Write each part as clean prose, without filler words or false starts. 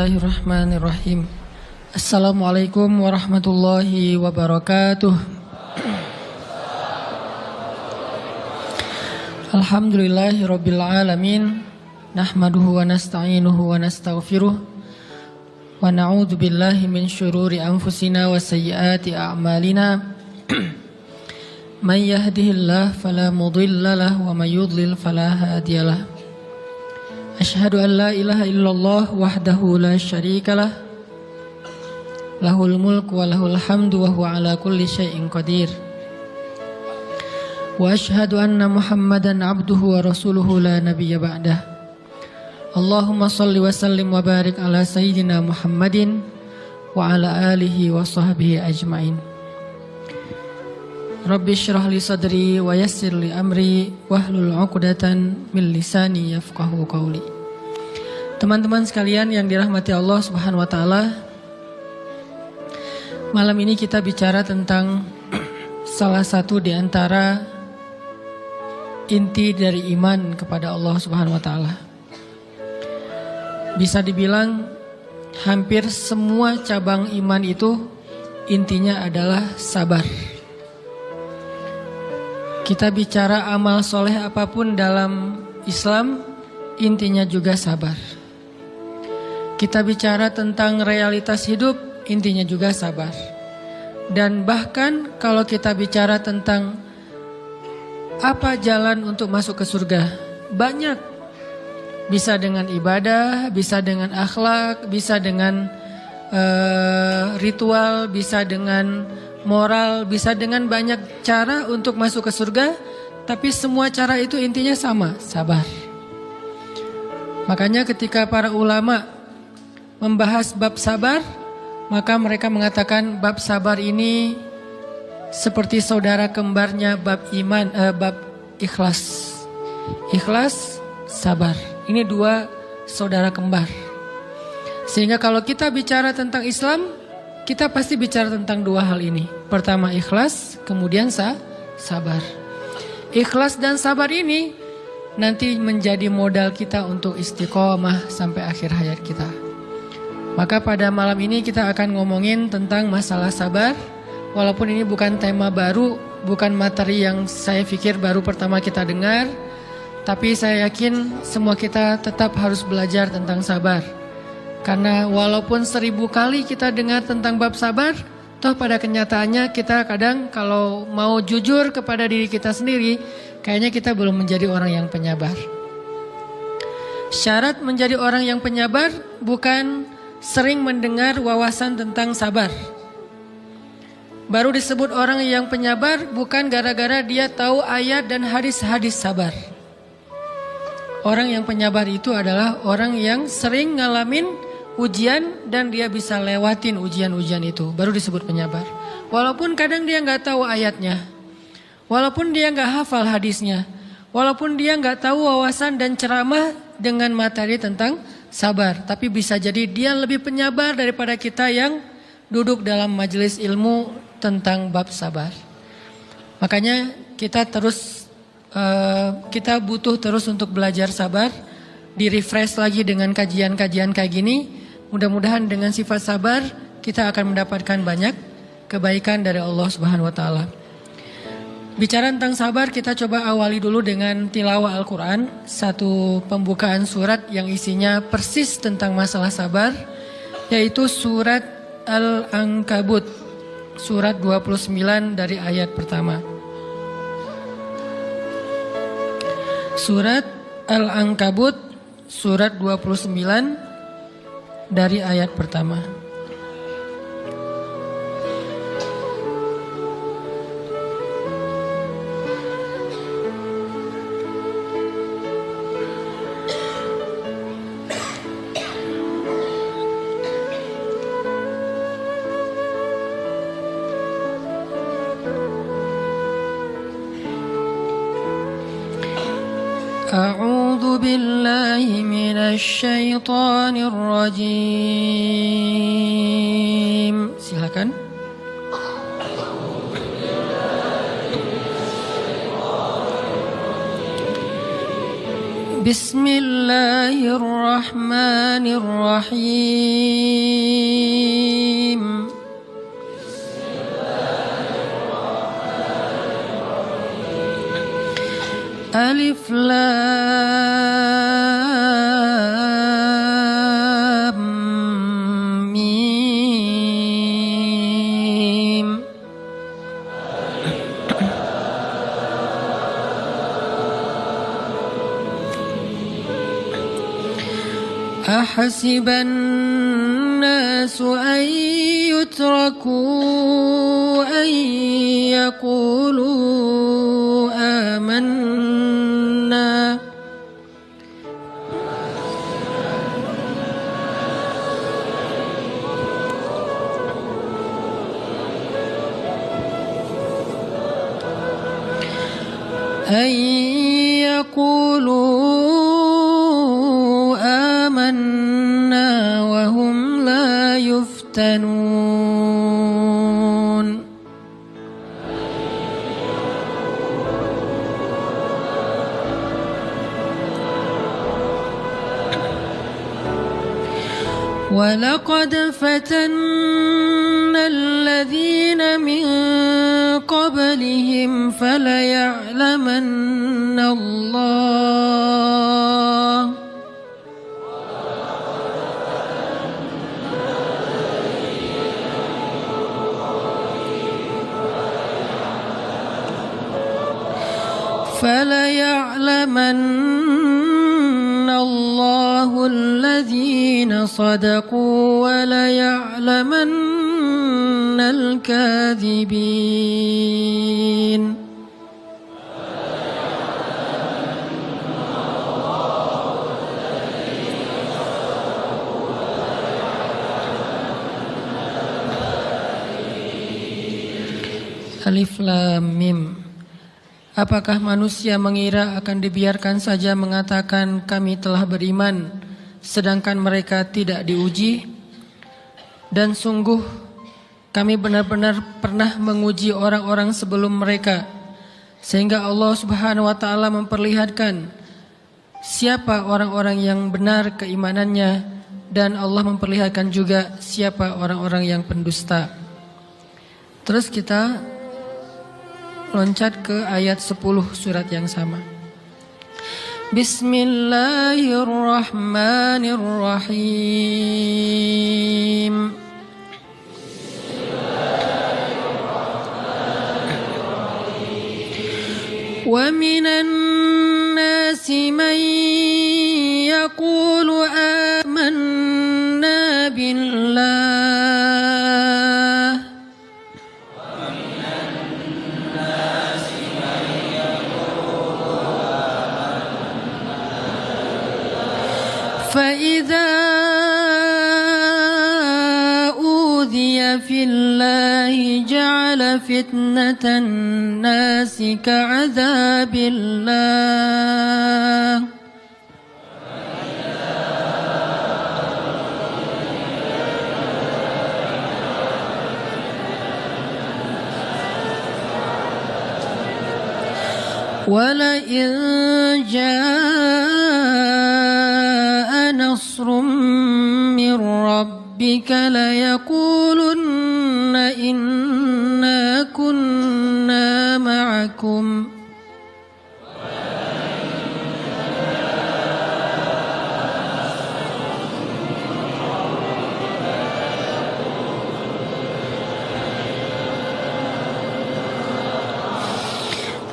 Bismillahirrahmanirrahim. Assalamualaikum warahmatullahi wabarakatuh. Alhamdulillahirabbil alamin. Nahmaduhu wa nasta'inuhu wa nastaghfiruh. Wa na'udzu billahi min syururi anfusina wa sayyiati a'malina. May yahdihillahu fala mudilla lahu wa may yudlil fala hadiyalah. Asyhadu an la ilaha illallah wahdahu la syarikalah. Lahul mulku wa lahul hamdu wa huwa ala kulli syai'in qadir. Wa asyhadu anna Muhammadan abduhu wa rasuluhu la nabiyya ba'dah. Allahumma salli wa sallim wa barik ala sayyidina Muhammadin wa ala alihi wa sahbihi ajmain. Rabbi syrah li sadri wa yassir li amri wahlul 'uqdatan min lisani yafqahu qawli. Teman-teman sekalian yang dirahmati Allah Subhanahu wa taala, malam ini kita bicara tentang salah satu di antara inti dari iman kepada Allah Subhanahu wa taala. Bisa dibilang hampir semua cabang iman itu intinya adalah sabar. Kita bicara amal soleh apapun dalam Islam, intinya juga sabar. Kita bicara tentang realitas hidup, intinya juga sabar. Dan bahkan kalau kita bicara tentang apa jalan untuk masuk ke surga, banyak. Bisa dengan ibadah, bisa dengan akhlak, bisa dengan ritual, bisa dengan moral, bisa dengan banyak cara untuk masuk ke surga. Tapi semua cara itu intinya sama, sabar. Makanya ketika para ulama membahas bab sabar, maka mereka mengatakan bab sabar ini seperti saudara kembarnya bab iman, bab ikhlas. Ikhlas, sabar. Ini dua saudara kembar. Sehingga kalau kita bicara tentang Islam, kita pasti bicara tentang dua hal ini. Pertama ikhlas, kemudian sabar. Ikhlas dan sabar ini nanti menjadi modal kita untuk istiqomah sampai akhir hayat kita. Maka pada malam ini kita akan ngomongin tentang masalah sabar. Walaupun ini bukan tema baru, bukan materi yang saya pikir baru pertama kita dengar, tapi saya yakin semua kita tetap harus belajar tentang sabar. Karena walaupun 1000 kali kita dengar tentang bab sabar, toh pada kenyataannya kita kadang kalau mau jujur kepada diri kita sendiri, kayaknya kita belum menjadi orang yang penyabar. Syarat menjadi orang yang penyabar bukan sering mendengar wawasan tentang sabar. Baru disebut orang yang penyabar bukan gara-gara dia tahu ayat dan hadis-hadis sabar. Orang yang penyabar itu adalah orang yang sering ngalamin ujian dan dia bisa lewatin ujian-ujian itu, baru disebut penyabar. Walaupun kadang dia nggak tahu ayatnya, walaupun dia nggak hafal hadisnya, walaupun dia nggak tahu wawasan dan ceramah dengan materi tentang sabar, tapi bisa jadi dia lebih penyabar daripada kita yang duduk dalam majelis ilmu tentang bab sabar. Makanya kita butuh terus untuk belajar sabar, di-refresh lagi dengan kajian-kajian kayak gini. Mudah-mudahan dengan sifat sabar kita akan mendapatkan banyak kebaikan dari Allah Subhanahu wa taala. Bicara tentang sabar, kita coba awali dulu dengan tilawah Al-Quran. Satu pembukaan surat yang isinya persis tentang masalah sabar, yaitu surat Al-Ankabut, surat 29 dari ayat pertama. Surat Al-Ankabut, surat 29 dari ayat pertama. A'udzu billahi minasy syaithanir rajim. Silakan. Bismillahirrahmanirrahim. Alif Lam Mim. أحسب الناس أن يتركوا أن يقولوا آمنا وهم لا يفتنون. ولقد فتنا الذين من قبلهم فليعلمن الله الذين صدقوا وليعلمن الكاذبين. Alif Lam Mim. Apakah manusia mengira akan dibiarkan saja mengatakan kami telah beriman, sedangkan mereka tidak diuji? Dan sungguh kami benar-benar pernah menguji orang-orang sebelum mereka, sehingga Allah Subhanahu wa Ta'ala memperlihatkan siapa orang-orang yang benar keimanannya, dan Allah memperlihatkan juga siapa orang-orang yang pendusta. Terus kita loncat ke ayat 10 surat yang sama. Bismillahirrahmanirrahim. Wa minan nasi man yaqulu amanna billah فإذا أوذي في الله جعل فتنة الناس كعذاب الله ولئن جاء نصر من ربك ليقولن إنا كنا معكم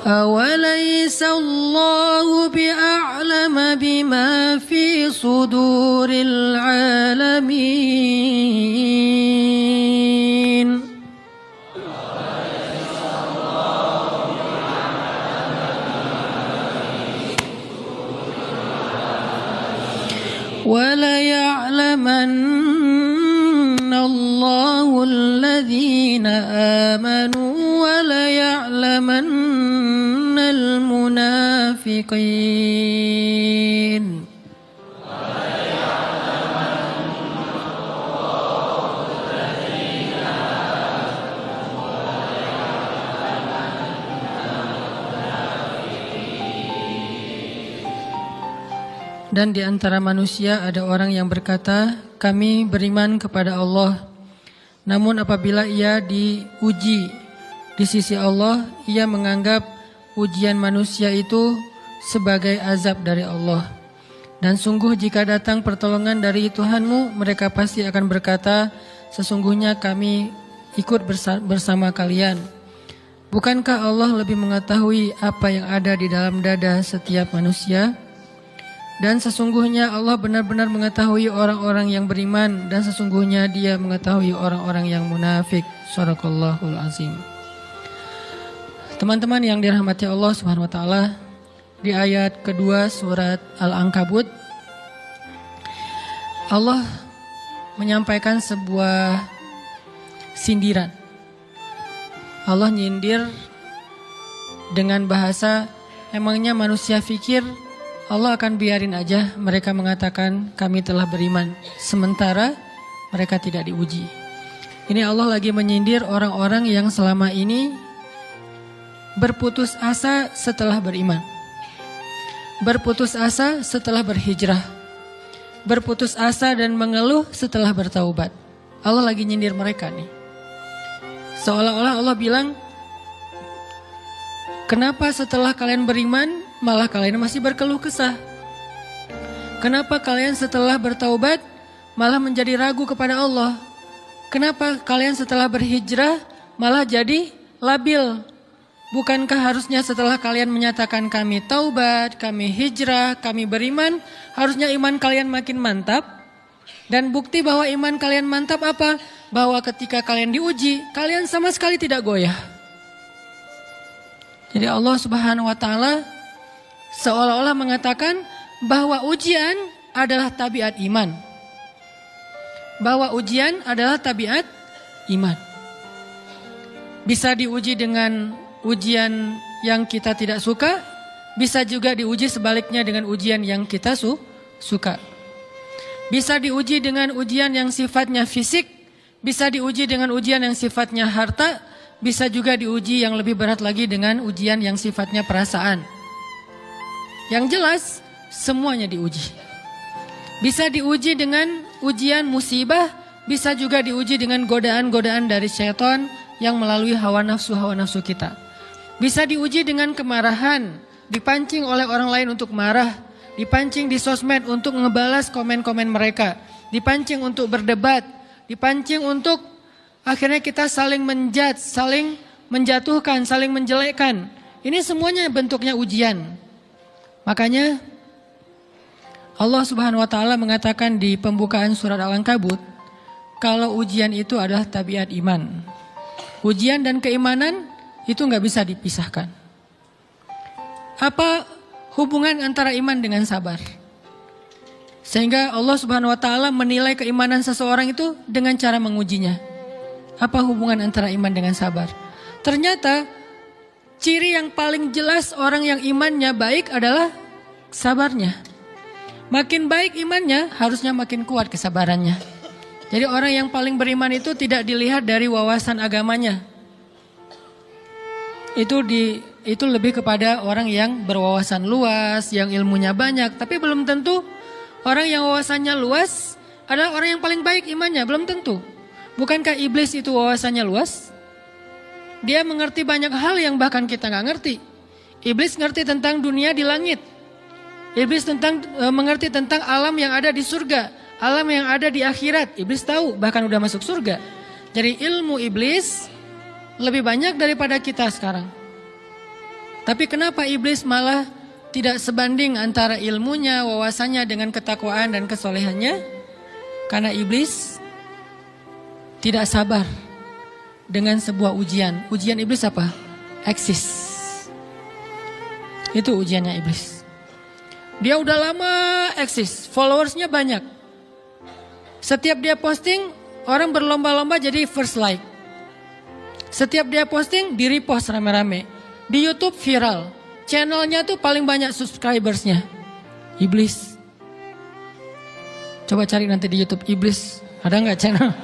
أوليس الله بأعلم بما في صدور العالمين وليعلمن الله الذين آمنوا وليعلمن المنافقين Dan di antara manusia ada orang yang berkata, kami beriman kepada Allah. Namun apabila ia diuji di sisi Allah, ia menganggap ujian manusia itu sebagai azab dari Allah. Dan sungguh jika datang pertolongan dari Tuhanmu, mereka pasti akan berkata, sesungguhnya kami ikut bersama kalian. Bukankah Allah lebih mengetahui apa yang ada di dalam dada setiap manusia? Dan sesungguhnya Allah benar-benar mengetahui orang-orang yang beriman, dan sesungguhnya Dia mengetahui orang-orang yang munafik. Shadaqallahul azim. Teman-teman yang dirahmati Allah Subhanahu wa taala, di ayat kedua surat Al-Ankabut, Allah menyampaikan sebuah sindiran. Allah nyindir dengan bahasa, emangnya manusia fikir Allah akan biarin aja mereka mengatakan kami telah beriman, sementara mereka tidak diuji. Ini Allah lagi menyindir orang-orang yang selama ini berputus asa setelah beriman, berputus asa setelah berhijrah, berputus asa dan mengeluh setelah bertaubat. Allah lagi nyindir mereka nih. Seolah-olah Allah bilang, kenapa setelah kalian beriman malah kalian masih berkeluh kesah? Kenapa kalian setelah bertaubat malah menjadi ragu kepada Allah? Kenapa kalian setelah berhijrah malah jadi labil? Bukankah harusnya setelah kalian menyatakan kami taubat, kami hijrah, kami beriman, harusnya iman kalian makin mantap? Dan bukti bahwa iman kalian mantap apa? Bahwa ketika kalian diuji, kalian sama sekali tidak goyah. Jadi Allah Subhanahu wa taala seolah-olah mengatakan bahwa ujian adalah tabiat iman. Bahwa ujian adalah tabiat iman. Bisa diuji dengan ujian yang kita tidak suka, bisa juga diuji sebaliknya dengan ujian yang kita suka. Bisa diuji dengan ujian yang sifatnya fisik, bisa diuji dengan ujian yang sifatnya harta, bisa juga diuji yang lebih berat lagi dengan ujian yang sifatnya perasaan. Yang jelas, semuanya diuji. Bisa diuji dengan ujian musibah, bisa juga diuji dengan godaan-godaan dari syaitan yang melalui hawa nafsu kita. Bisa diuji dengan kemarahan, dipancing oleh orang lain untuk marah, dipancing di sosmed untuk ngebalas komen-komen mereka, dipancing untuk berdebat, dipancing untuk akhirnya kita saling menjudge, saling menjatuhkan, saling menjelekkan. Ini semuanya bentuknya ujian. Makanya Allah Subhanahu wa taala mengatakan di pembukaan surat Al-Ankabut, kalau ujian itu adalah tabiat iman. Ujian dan keimanan itu nggak bisa dipisahkan. Apa hubungan antara iman dengan sabar? Sehingga Allah Subhanahu wa taala menilai keimanan seseorang itu dengan cara mengujinya. Apa hubungan antara iman dengan sabar? Ternyata ciri yang paling jelas orang yang imannya baik adalah sabarnya. Makin baik imannya, harusnya makin kuat kesabarannya. Jadi orang yang paling beriman itu tidak dilihat dari wawasan agamanya. Itu lebih kepada orang yang berwawasan luas, yang ilmunya banyak. Tapi belum tentu orang yang wawasannya luas adalah orang yang paling baik imannya, belum tentu. Bukankah iblis itu wawasannya luas? Dia mengerti banyak hal yang bahkan kita nggak ngerti. Iblis ngerti tentang dunia di langit. Iblis mengerti tentang alam yang ada di surga, alam yang ada di akhirat. Iblis tahu, bahkan udah masuk surga. Jadi ilmu iblis lebih banyak daripada kita sekarang. Tapi kenapa iblis malah tidak sebanding antara ilmunya, wawasannya dengan ketakwaan dan kesolehannya? Karena iblis tidak sabar dengan sebuah ujian. Ujian iblis apa? Eksis. Itu ujiannya iblis. Dia udah lama eksis, followersnya banyak. Setiap dia posting, orang berlomba-lomba jadi first like. Setiap dia posting, di repost rame-rame. Di YouTube viral. Channelnya tuh paling banyak subscribersnya. Iblis. Coba cari nanti di YouTube iblis. Ada nggak channel?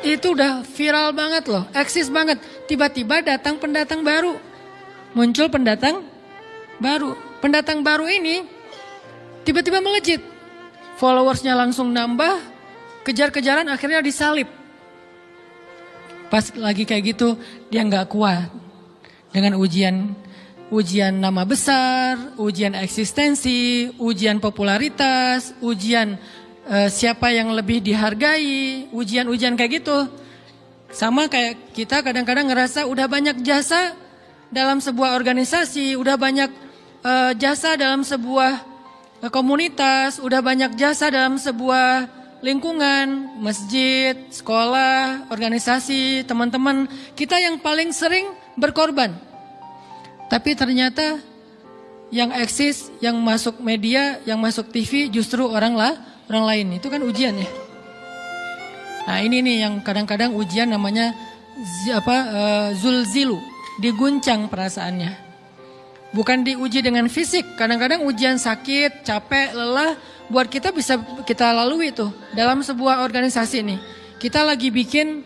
Itu udah viral banget loh, eksis banget. Tiba-tiba datang pendatang baru. Muncul pendatang baru. Pendatang baru ini tiba-tiba melejit. Followersnya langsung nambah, kejar-kejaran akhirnya disalib. Pas lagi kayak gitu dia nggak kuat dengan ujian nama besar, ujian eksistensi, ujian popularitas, ujian siapa yang lebih dihargai, ujian-ujian kayak gitu. Sama kayak kita kadang-kadang ngerasa udah banyak jasa dalam sebuah organisasi, udah banyak jasa dalam sebuah komunitas, udah banyak jasa dalam sebuah lingkungan, masjid, sekolah, organisasi, teman-teman. Kita yang paling sering berkorban. Tapi ternyata yang eksis, yang masuk media, yang masuk TV justru orang lain. Itu kan ujian ya. Nah ini nih yang kadang-kadang ujian namanya zulzilu, diguncang perasaannya. Bukan diuji dengan fisik, kadang-kadang ujian sakit, capek, lelah, buat kita bisa kita lalui tuh dalam sebuah organisasi nih. Kita lagi bikin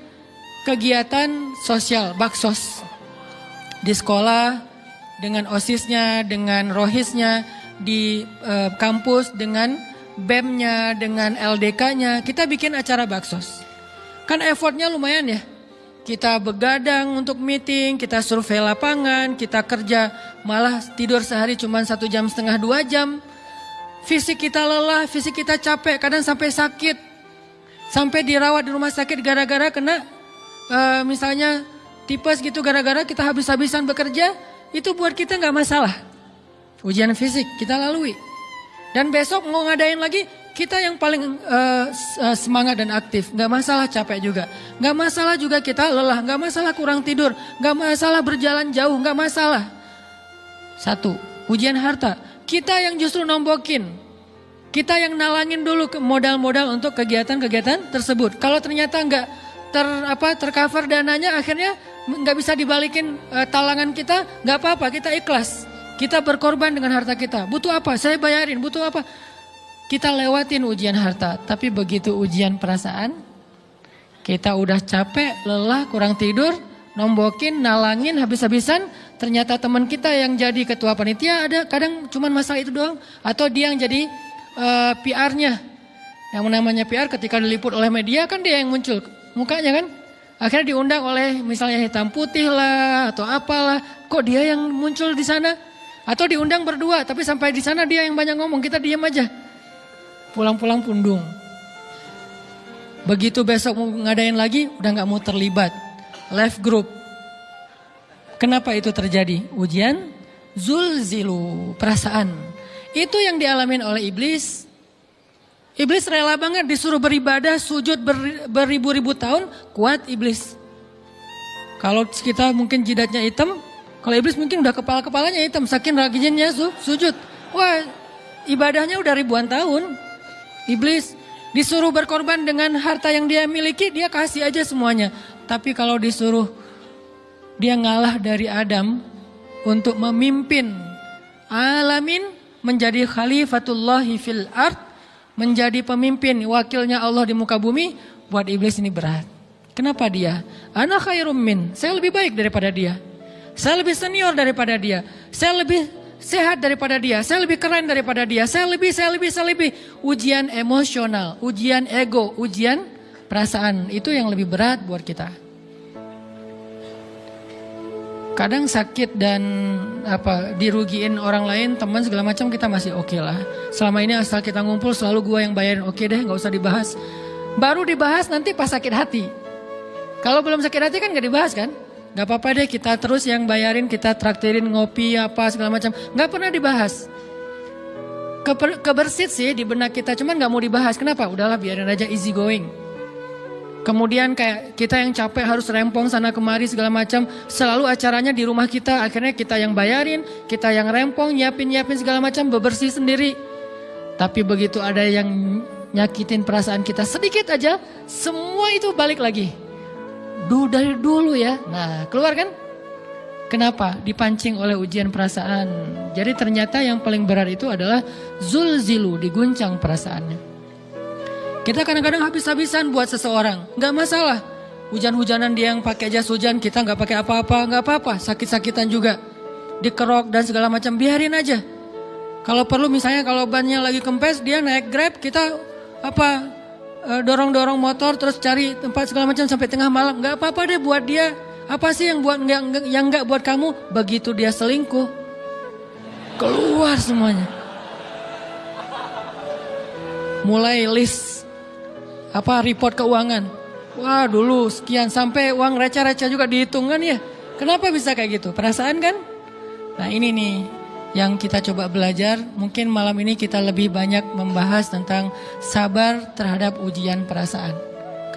kegiatan sosial, baksos. Di sekolah, dengan OSIS-nya, dengan ROHIS-nya, di kampus, dengan BEM-nya, dengan LDK-nya, kita bikin acara baksos. Kan effortnya lumayan ya. Kita begadang untuk meeting, kita survei lapangan, kita kerja malah tidur sehari cuma 1,5 jam, 2 jam. Fisik kita lelah, fisik kita capek, kadang sampai sakit. Sampai dirawat di rumah sakit gara-gara kena misalnya tipes gitu, gara-gara kita habis-habisan bekerja. Itu buat kita gak masalah. Ujian fisik kita lalui. Dan besok mau ngadain lagi, kita yang paling semangat dan aktif. Gak masalah capek juga. Gak masalah juga kita lelah. Gak masalah kurang tidur. Gak masalah berjalan jauh. Gak masalah. 1. Ujian harta. Kita yang justru nombokin. Kita yang nalangin dulu modal-modal untuk kegiatan-kegiatan tersebut. Kalau ternyata gak tercover dananya, akhirnya gak bisa dibalikin talangan kita. Gak apa-apa, kita ikhlas. Kita berkorban dengan harta kita. Butuh apa? Saya bayarin. Butuh apa? Kita lewatin ujian harta, tapi begitu ujian perasaan, kita udah capek, lelah, kurang tidur, nombokin, nalangin, habis-habisan, ternyata teman kita yang jadi ketua panitia ada kadang cuman masalah itu doang, atau dia yang jadi PR-nya. Yang namanya PR ketika diliput oleh media kan dia yang muncul mukanya kan, akhirnya diundang oleh misalnya hitam putih lah atau apalah, kok dia yang muncul di sana, atau diundang berdua, tapi sampai di sana dia yang banyak ngomong, kita diam aja. Pulang-pulang pundung. Begitu besok mau ngadain lagi, udah gak mau terlibat. Left group. Kenapa itu terjadi? Ujian zulzilu, perasaan. Itu yang dialamin oleh iblis. Iblis rela banget disuruh beribadah, sujud beribu-ribu tahun, kuat iblis. Kalau kita mungkin jidatnya hitam, kalau iblis mungkin udah kepala-kepalanya hitam, saking rajinnya sujud. Wah, ibadahnya udah ribuan tahun. Iblis disuruh berkorban dengan harta yang dia miliki, dia kasih aja semuanya. Tapi kalau disuruh dia ngalah dari Adam untuk memimpin alamin, menjadi khalifatullahi fil ard, menjadi pemimpin wakilnya Allah di muka bumi, buat iblis ini berat. Kenapa dia? Ana khairum min, saya lebih baik daripada dia. Saya lebih senior daripada dia. Saya lebih sehat daripada dia, saya lebih keren daripada dia, saya lebih. Ujian emosional, ujian ego, ujian perasaan, itu yang lebih berat buat kita. Kadang sakit dan dirugiin orang lain, teman segala macam kita masih oke lah. Selama ini asal kita ngumpul selalu gua yang bayarin, oke deh, gak usah dibahas. Baru dibahas nanti pas sakit hati. Kalau belum sakit hati kan gak dibahas kan? Gak apa-apa deh, kita terus yang bayarin, kita traktirin ngopi apa segala macam. Gak pernah dibahas. Kebersit sih di benak kita, cuman gak mau dibahas. Kenapa? Udahlah biarin aja, easy going. Kemudian kayak kita yang capek harus rempong sana kemari segala macam. Selalu acaranya di rumah kita, akhirnya kita yang bayarin, kita yang rempong, nyiapin segala macam, bebersih sendiri. Tapi begitu ada yang nyakitin perasaan kita sedikit aja, semua itu balik lagi. Dari dulu ya. Nah, keluar kan? Kenapa? Dipancing oleh ujian perasaan. Jadi ternyata yang paling berat itu adalah zulzilu, diguncang perasaannya. Kita kadang-kadang habis-habisan buat seseorang, nggak masalah. Hujan-hujanan dia yang pakai jas hujan, kita nggak pakai apa-apa, nggak apa-apa. Sakit-sakitan juga, dikerok dan segala macam, biarin aja. Kalau perlu misalnya kalau bannya lagi kempes, dia naik Grab, kita dorong-dorong motor terus cari tempat segala macam sampai tengah malam. Nggak apa-apa deh buat dia. Apa sih yang nggak buat kamu? Begitu dia selingkuh, keluar semuanya. Mulai list report keuangan. Wah dulu sekian, sampai uang receh-receh juga dihitung kan ya. Kenapa bisa kayak gitu? Perasaan kan? Nah ini nih yang kita coba belajar. Mungkin malam ini kita lebih banyak membahas tentang sabar terhadap ujian perasaan.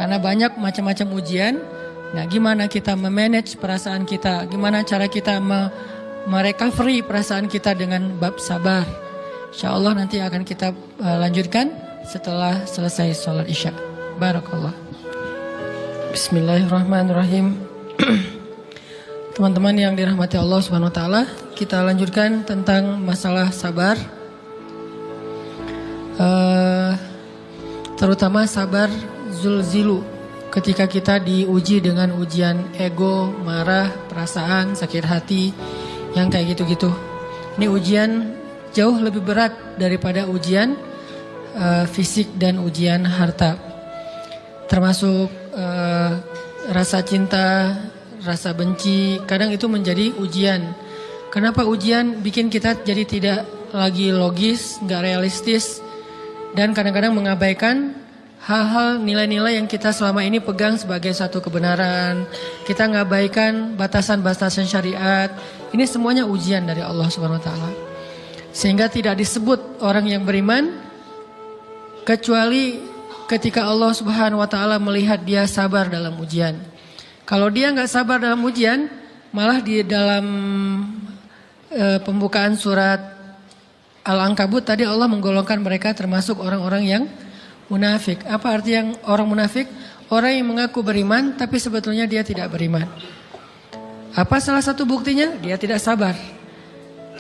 Karena banyak macam-macam ujian. Nah gimana kita memanage perasaan kita. Gimana cara kita merecovery perasaan kita dengan bab sabar. Insya Allah nanti akan kita lanjutkan setelah selesai sholat isya. Barakallah. Bismillahirrahmanirrahim. Teman-teman yang dirahmati Allah Subhanahu wa taala, kita lanjutkan tentang masalah sabar. Terutama sabar zulzilu, ketika kita diuji dengan ujian ego, marah, perasaan, sakit hati, yang kayak gitu-gitu. Ini ujian jauh lebih berat daripada ujian fisik dan ujian harta. Termasuk rasa cinta, rasa benci, kadang itu menjadi ujian. Kenapa ujian bikin kita jadi tidak lagi logis, nggak realistis, dan kadang-kadang mengabaikan hal-hal nilai-nilai yang kita selama ini pegang sebagai satu kebenaran. Kita ngabaikan batasan-batasan syariat. Ini semuanya ujian dari Allah Subhanahu wa taala. Sehingga tidak disebut orang yang beriman kecuali ketika Allah Subhanahu wa taala melihat dia sabar dalam ujian. Kalau dia nggak sabar dalam ujian, malah di dalam pembukaan surat Al-Ankabut tadi Allah menggolongkan mereka termasuk orang-orang yang munafik. Apa arti yang orang munafik? Orang yang mengaku beriman tapi sebetulnya dia tidak beriman. Apa salah satu buktinya? Dia tidak sabar.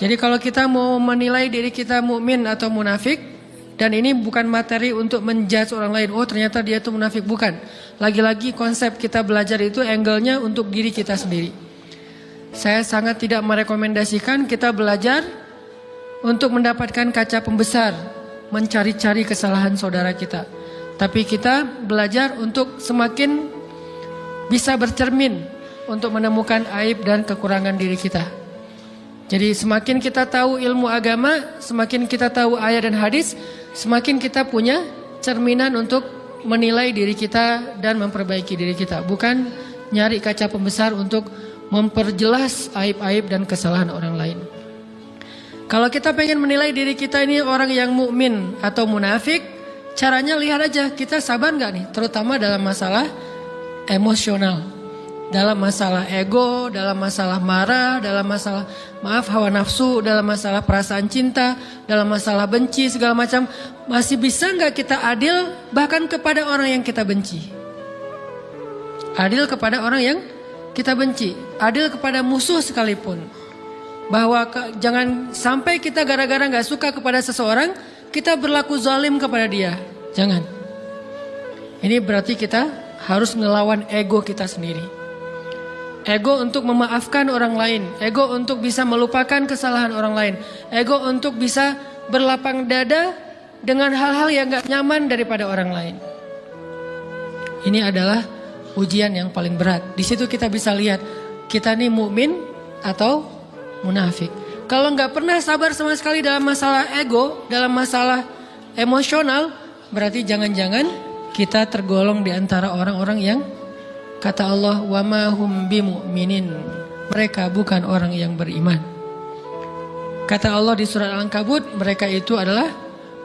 Jadi kalau kita mau menilai diri kita mukmin atau munafik, dan ini bukan materi untuk menjudge orang lain. Oh ternyata dia itu munafik, bukan. Lagi-lagi konsep kita belajar itu angle-nya untuk diri kita sendiri. Saya sangat tidak merekomendasikan kita belajar untuk mendapatkan kaca pembesar, mencari-cari kesalahan saudara kita. Tapi kita belajar untuk semakin bisa bercermin untuk menemukan aib dan kekurangan diri kita. Jadi semakin kita tahu ilmu agama, semakin kita tahu ayat dan hadis, semakin kita punya cerminan untuk menilai diri kita dan memperbaiki diri kita. Bukan nyari kaca pembesar untuk memperjelas aib-aib dan kesalahan orang lain. Kalau kita pengen menilai diri kita ini orang yang mukmin atau munafik, caranya lihat aja kita sabar nggak nih, terutama dalam masalah emosional. Dalam masalah ego, dalam masalah marah, dalam masalah hawa nafsu, dalam masalah perasaan cinta, dalam masalah benci, segala macam. Masih bisa nggak kita adil bahkan kepada orang yang kita benci? Adil kepada orang yang kita benci, adil kepada musuh sekalipun. Bahwa jangan sampai kita gara-gara nggak suka kepada seseorang, kita berlaku zalim kepada dia. Jangan. Ini berarti kita harus ngelawan ego kita sendiri. Ego untuk memaafkan orang lain, ego untuk bisa melupakan kesalahan orang lain, ego untuk bisa berlapang dada dengan hal-hal yang gak nyaman daripada orang lain. Ini adalah ujian yang paling berat. Di situ kita bisa lihat kita nih mukmin atau munafik. Kalau gak pernah sabar sama sekali dalam masalah ego, dalam masalah emosional, berarti jangan-jangan kita tergolong di antara orang-orang yang kata Allah, wa ma hum bimu'minin. Mereka bukan orang yang beriman. Kata Allah di surat Al-Ankabut, mereka itu adalah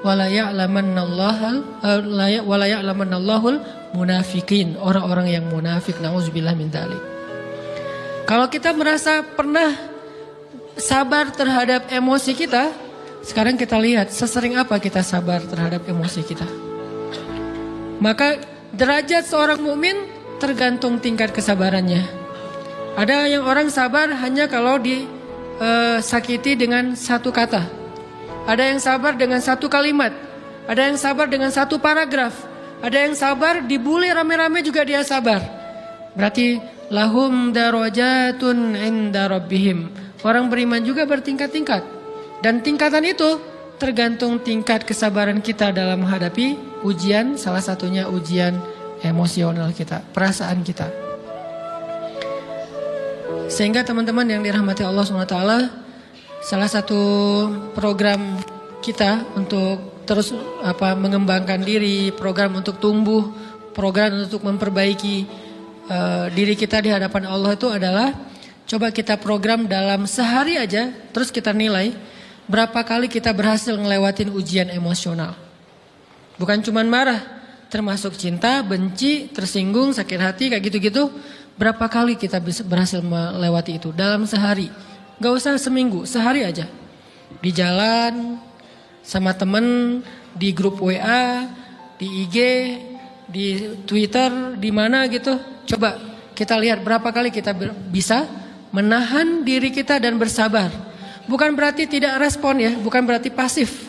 wala ya'lamannallahul munafikin, orang-orang yang munafik. Nauzubillah min dzalik. Kalau kita merasa pernah sabar terhadap emosi kita, sekarang kita lihat sesering apa kita sabar terhadap emosi kita. Maka derajat seorang mukmin tergantung tingkat kesabarannya. Ada yang orang sabar hanya kalau disakiti dengan satu kata. Ada yang sabar dengan satu kalimat. Ada yang sabar dengan satu paragraf. Ada yang sabar dibully rame-rame juga dia sabar. Berarti lahum darajatun inda rabbihim. Orang beriman juga bertingkat-tingkat. Dan tingkatan itu tergantung tingkat kesabaran kita dalam menghadapi ujian, salah satunya ujian emosional kita, perasaan kita. Sehingga teman-teman yang dirahmati Allah SWT, salah satu program kita untuk terus mengembangkan diri, program untuk tumbuh, program untuk memperbaiki diri kita di hadapan Allah itu adalah coba kita program dalam sehari aja, terus kita nilai berapa kali kita berhasil ngelewatin ujian emosional. Bukan cuma marah, termasuk cinta, benci, tersinggung, sakit hati, kayak gitu-gitu. Berapa kali kita bisa berhasil melewati itu dalam sehari. Gak usah seminggu, sehari aja. Di jalan, sama temen, di grup WA, di IG, di Twitter, di mana gitu. Coba kita lihat berapa kali kita bisa menahan diri kita dan bersabar. Bukan berarti tidak respon ya, bukan berarti pasif.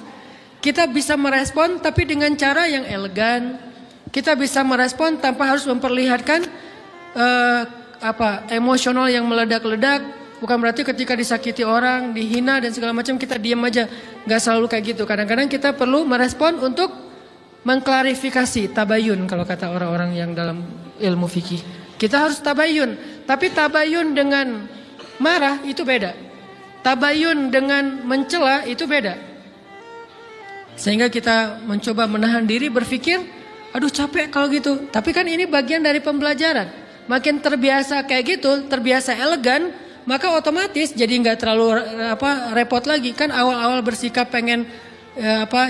Kita bisa merespon tapi dengan cara yang elegan. Kita bisa merespon tanpa harus memperlihatkan emosional yang meledak-ledak. Bukan berarti ketika disakiti orang, dihina dan segala macam kita diam aja. Gak selalu kayak gitu. Kadang-kadang kita perlu merespon untuk mengklarifikasi, tabayun kalau kata orang-orang yang dalam ilmu fikih. Kita harus tabayun. Tapi tabayun dengan marah itu beda. Tabayun dengan mencela itu beda. Sehingga kita mencoba menahan diri berpikir, aduh capek kalau gitu. Tapi kan ini bagian dari pembelajaran. Makin terbiasa kayak gitu, terbiasa elegan, maka otomatis jadi nggak terlalu repot lagi. Kan awal-awal bersikap pengen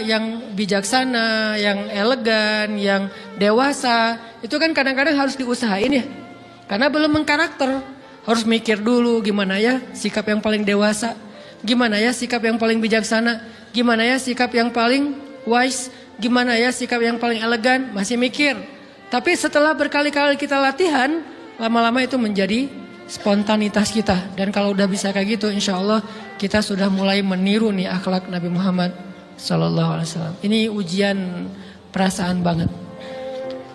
yang bijaksana, yang elegan, yang dewasa, itu kan kadang-kadang harus diusahain ya. Karena belum mengkarakter, harus mikir dulu gimana ya sikap yang paling dewasa, gimana ya sikap yang paling bijaksana, gimana ya sikap yang paling wise, gimana ya sikap yang paling elegan, masih mikir. Tapi setelah berkali-kali kita latihan, lama-lama itu menjadi spontanitas kita. Dan kalau udah bisa kayak gitu, insya Allah kita sudah mulai meniru nih akhlak Nabi Muhammad SAW. Ini ujian perasaan banget.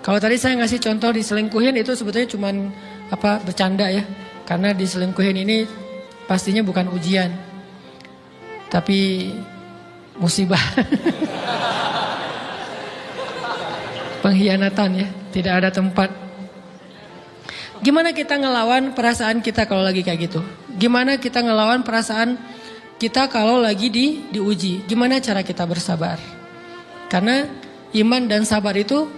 Kalau tadi saya ngasih contoh diselingkuhin itu sebetulnya cuman bercanda ya. Karena diselingkuhin ini pastinya bukan ujian, tapi musibah. Pengkhianatan ya, tidak ada tempat. Gimana kita ngelawan perasaan kita kalau lagi kayak gitu? Gimana kita ngelawan perasaan kita kalau lagi diuji? Gimana cara kita bersabar? Karena iman dan sabar itu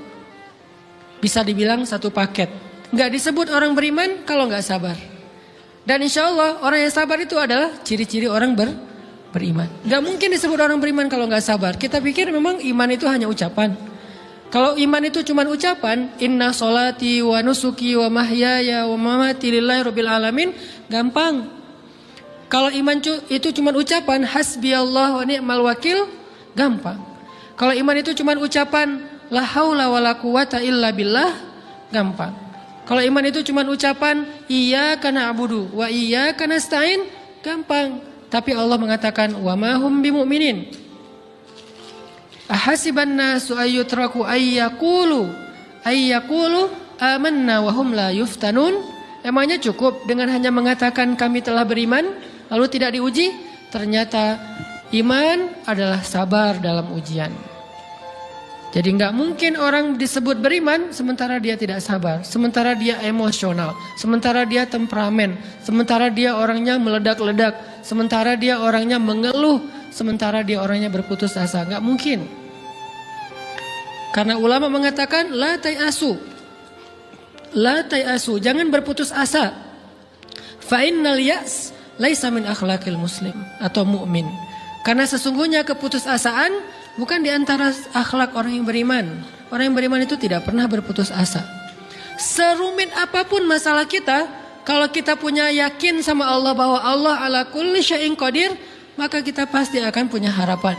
bisa dibilang satu paket. Gak disebut orang beriman kalau gak sabar. Dan insya Allah orang yang sabar itu adalah ciri-ciri orang beriman. Gak mungkin disebut orang beriman kalau gak sabar. Kita pikir memang iman itu hanya ucapan. Kalau iman itu cuma ucapan, inna sholati wa nusuki wa mahyaya wa mamati lillahi rabbil alamin, gampang. Kalau iman itu cuma ucapan, hasbiyallah wa ni'mal wakil, gampang. Kalau iman itu cuma ucapan, la haula wa la quwata illa billah, gampang. Kalau iman itu cuma ucapan, iyyaka na'budu wa iyyaka nasta'in, gampang. Tapi Allah mengatakan, wa ma hum bimu'minin. Ahasiban nasu ayyutraku ayyakulu amanna wa hum la yuftanun. Emangnya cukup dengan hanya mengatakan kami telah beriman lalu tidak diuji? Ternyata iman adalah sabar dalam ujian. Jadi nggak mungkin orang disebut beriman sementara dia tidak sabar, sementara dia emosional, sementara dia temperamen, sementara dia orangnya meledak-ledak, sementara dia orangnya mengeluh, sementara dia orangnya berputus asa. Nggak mungkin. Karena ulama mengatakan la tayasu, jangan berputus asa. Fa innal ya's laisa min akhlaqil muslim atau mukmin. Karena sesungguhnya keputusasaan bukan di antara akhlak orang yang beriman. Orang yang beriman itu tidak pernah berputus asa. Serumit apapun masalah kita, kalau kita punya yakin sama Allah bahwa Allah ala kulli syai'in qadir, maka kita pasti akan punya harapan.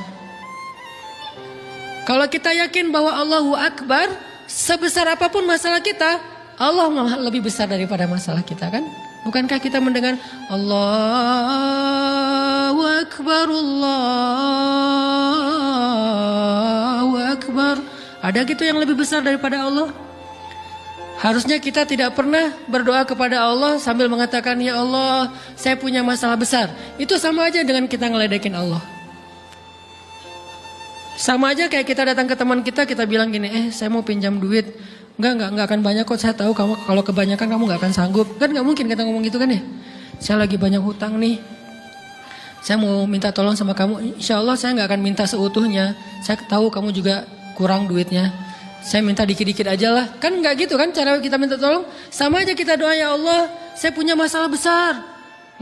Kalau kita yakin bahwa Allahu Akbar, sebesar apapun masalah kita, Allah lebih besar daripada masalah kita kan? Bukankah kita mendengar Allahu Akbar, Allahu Akbar. Ada gitu yang lebih besar daripada Allah? Harusnya kita tidak pernah berdoa kepada Allah sambil mengatakan, ya Allah, saya punya masalah besar. Itu sama aja dengan kita ngeledekin Allah. Sama aja kayak kita datang ke teman kita bilang gini, saya mau pinjam duit. Enggak akan banyak kok, saya tahu kamu kalau kebanyakan kamu nggak akan sanggup. Kan nggak mungkin kita ngomong gitu kan ya. Saya lagi banyak hutang nih. Saya mau minta tolong sama kamu. Insya Allah saya nggak akan minta seutuhnya. Saya tahu kamu juga kurang duitnya. Saya minta dikit-dikit aja lah. Kan nggak gitu kan cara kita minta tolong. Sama aja kita doa, ya Allah saya punya masalah besar.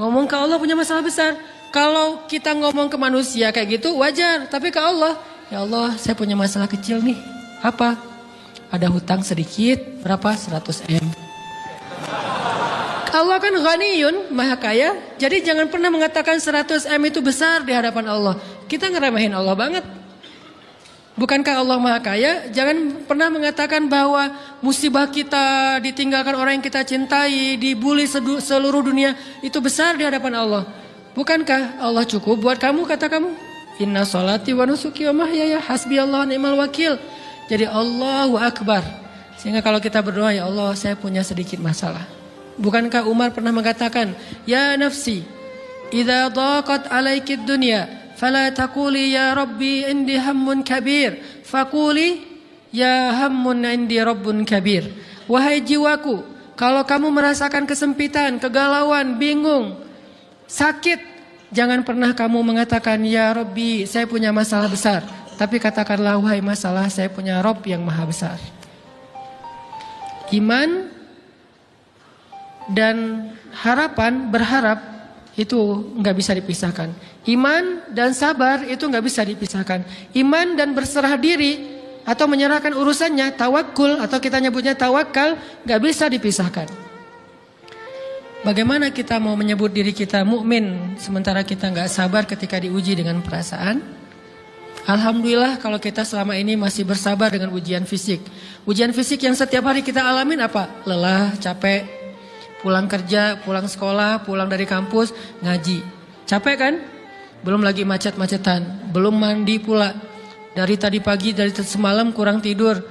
Ngomong ke Allah punya masalah besar. Kalau kita ngomong ke manusia kayak gitu wajar. Tapi ke Allah, ya Allah saya punya masalah kecil nih. Apa? Ada hutang sedikit, berapa? 100 M. Allah kan ghaniyun, maha kaya. Jadi jangan pernah mengatakan 100 M itu besar di hadapan Allah. Kita ngeremehin Allah banget. Bukankah Allah maha kaya? Jangan pernah mengatakan bahwa musibah kita, ditinggalkan orang yang kita cintai, dibully seluruh dunia, itu besar di hadapan Allah. Bukankah Allah cukup buat kamu, kata kamu? Inna sholati wa nusuki wa mahyaya hasbiyallahu ni'mal wakil. Jadi Allahu Akbar. Sehingga kalau kita berdoa, ya Allah saya punya sedikit masalah. Bukankah Umar pernah mengatakan, ya nafsi, idza daqat alaikid dunya, fala taquli ya Rabbi indi hammun kabir, faquli ya hammun indi rabbun kabir. Wahai jiwaku, kalau kamu merasakan kesempitan, kegalauan, bingung, sakit, jangan pernah kamu mengatakan ya Rabbi saya punya masalah besar. Tapi katakanlah, wahai masalah, saya punya Rabb yang maha besar. Iman dan harapan, berharap itu nggak bisa dipisahkan. Iman dan sabar itu nggak bisa dipisahkan. Iman dan berserah diri atau menyerahkan urusannya, tawakul atau kita nyebutnya tawakal, nggak bisa dipisahkan. Bagaimana kita mau menyebut diri kita mukmin sementara kita nggak sabar ketika diuji dengan perasaan? Alhamdulillah kalau kita selama ini masih bersabar dengan ujian fisik. Ujian fisik yang setiap hari kita alamin apa? Lelah, capek, pulang kerja, pulang sekolah, pulang dari kampus, ngaji. Capek kan? Belum lagi macet-macetan, belum mandi pula. Dari tadi pagi, dari semalam kurang tidur,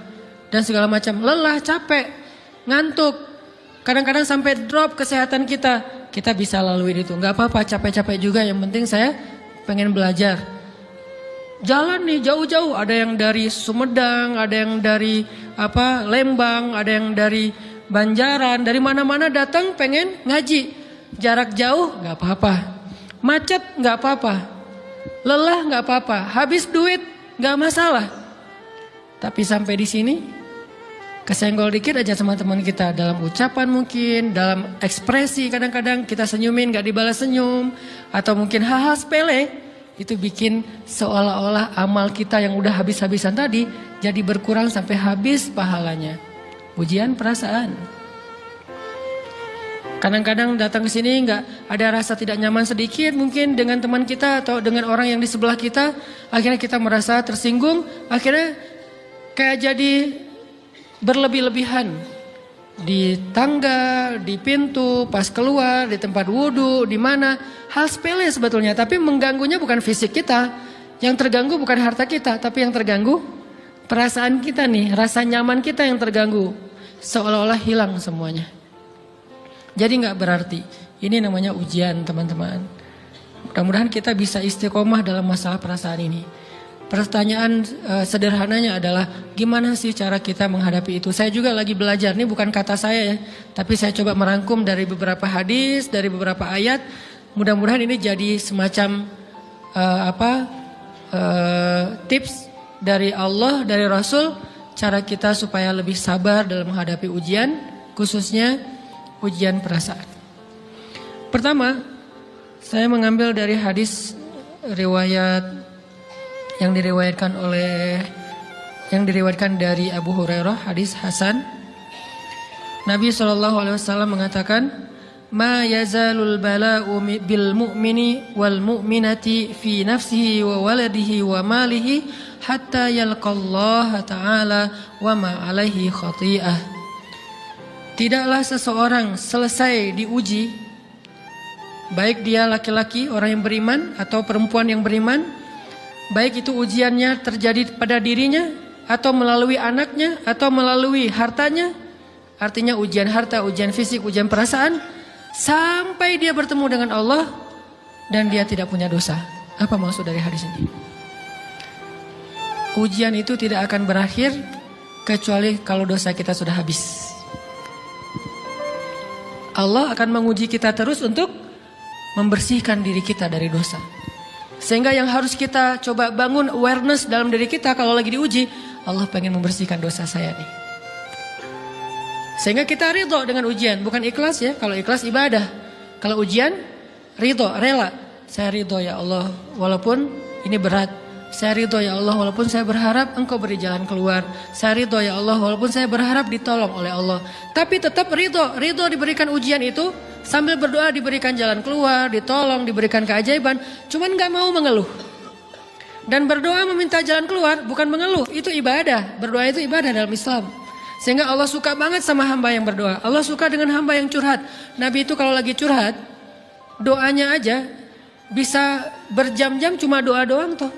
dan segala macam. Lelah, capek, ngantuk. Kadang-kadang sampai drop kesehatan kita. Kita bisa lalui itu, gak apa-apa, capek-capek juga. Yang penting saya pengen belajar. Jalan nih jauh-jauh, ada yang dari Sumedang, ada yang dari Lembang, ada yang dari Banjaran, dari mana-mana datang pengen ngaji. Jarak jauh nggak apa-apa, macet nggak apa-apa, lelah nggak apa-apa, habis duit nggak masalah. Tapi sampai di sini kesenggol dikit aja sama teman kita dalam ucapan, mungkin dalam ekspresi, kadang-kadang kita senyumin nggak dibalas senyum, atau mungkin hal-hal sepele. Itu bikin seolah-olah amal kita yang udah habis-habisan tadi jadi berkurang sampai habis pahalanya. Ujian perasaan. Kadang-kadang datang ke sini nggak ada rasa tidak nyaman sedikit mungkin dengan teman kita atau dengan orang yang di sebelah kita. Akhirnya kita merasa tersinggung. Akhirnya kayak jadi berlebih-lebihan. Di tangga, di pintu, pas keluar, di tempat wudhu, di mana. Hal sepele sebetulnya, tapi mengganggunya bukan fisik kita. Yang terganggu bukan harta kita, tapi yang terganggu perasaan kita nih, rasa nyaman kita yang terganggu. Seolah-olah hilang semuanya. Jadi gak berarti. Ini namanya ujian teman-teman. Mudah-mudahan kita bisa istiqomah dalam masalah perasaan ini. Pertanyaan sederhananya adalah gimana sih cara kita menghadapi itu? Saya juga lagi belajar, ini bukan kata saya ya, tapi saya coba merangkum dari beberapa hadis, dari beberapa ayat. Mudah-mudahan ini jadi semacam tips dari Allah, dari Rasul, cara kita supaya lebih sabar dalam menghadapi ujian, khususnya ujian perasaan. Pertama, saya mengambil dari hadis riwayat yang diriwayatkan dari Abu Hurairah, hadis Hasan. Nabi SAW mengatakan, "Ma yazalul bala'u bil mu'mini wal mu'minati fi nafsihi wa waladihi wa malihi hatta yalqallaha ta'ala wa ma alaihi khati'ah." Tidaklah seseorang selesai diuji, baik dia laki-laki orang yang beriman atau perempuan yang beriman, baik itu ujiannya terjadi pada dirinya atau melalui anaknya atau melalui hartanya. Artinya ujian harta, ujian fisik, ujian perasaan, sampai dia bertemu dengan Allah dan dia tidak punya dosa. Apa maksud dari hadis ini? ujian itu tidak akan berakhir kecuali kalau dosa kita sudah habis. Allah akan menguji kita terus untuk membersihkan diri kita dari dosa. Sehingga yang harus kita coba bangun awareness dalam diri kita kalau lagi diuji, Allah pengen membersihkan dosa saya nih. Sehingga kita ridho dengan ujian, bukan ikhlas ya. Kalau ikhlas ibadah, kalau ujian ridho, rela. Saya ridho ya Allah walaupun ini berat. Saya ridho ya Allah walaupun saya berharap Engkau beri jalan keluar. Saya ridho ya Allah walaupun saya berharap ditolong oleh Allah. Tapi tetap ridho diberikan ujian itu sambil berdoa diberikan jalan keluar, ditolong, diberikan keajaiban. Cuman gak mau mengeluh. Dan berdoa meminta jalan keluar bukan mengeluh, itu ibadah. Berdoa itu ibadah dalam Islam. Sehingga Allah suka banget sama hamba yang berdoa. Allah suka dengan hamba yang curhat. Nabi itu kalau lagi curhat, doanya aja bisa berjam-jam cuma doa doang tuh.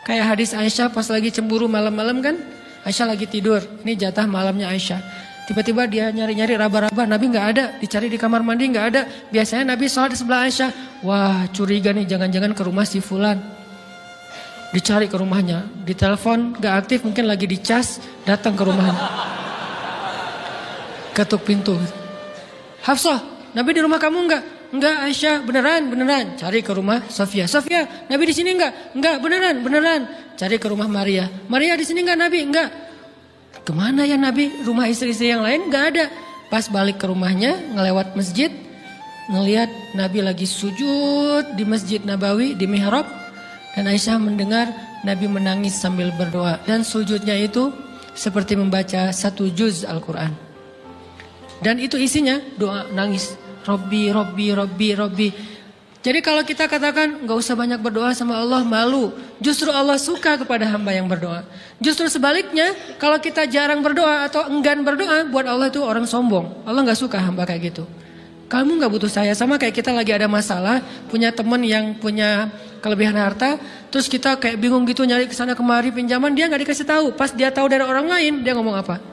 Kayak hadis Aisyah pas lagi cemburu malam-malam kan. Aisyah lagi tidur. Ini jatah malamnya Aisyah. Tiba-tiba dia nyari-nyari raba-raba. Nabi gak ada. Dicari di kamar mandi gak ada. Biasanya Nabi sholat di sebelah Aisyah. Wah curiga nih jangan-jangan ke rumah si Fulan. Dicari ke rumahnya. Ditelepon gak aktif mungkin lagi dicas. Datang ke rumahnya. Ketuk pintu. Hafsah Nabi di rumah kamu enggak? Enggak Aisyah, beneran. Cari ke rumah Sofia. Sofia, Nabi di sini enggak? Enggak, beneran. Cari ke rumah Maria. Maria di sini enggak Nabi? Enggak. Kemana ya Nabi? Rumah istri-istri yang lain enggak ada. Pas balik ke rumahnya, ngelewat masjid, ngelihat Nabi lagi sujud di Masjid Nabawi di mihrab, dan Aisyah mendengar Nabi menangis sambil berdoa, dan sujudnya itu seperti membaca 1 juz Al-Quran. Dan itu isinya doa nangis. Robbi. Jadi kalau kita katakan gak usah banyak berdoa sama Allah, malu. Justru Allah suka kepada hamba yang berdoa. Justru sebaliknya kalau kita jarang berdoa atau enggan berdoa, buat Allah itu orang sombong. Allah gak suka hamba kayak gitu. Kamu gak butuh saya, sama kayak kita lagi ada masalah, punya teman yang punya kelebihan harta, terus kita kayak bingung gitu nyari kesana kemari pinjaman, dia gak dikasih tahu. Pas dia tahu dari orang lain, dia ngomong apa?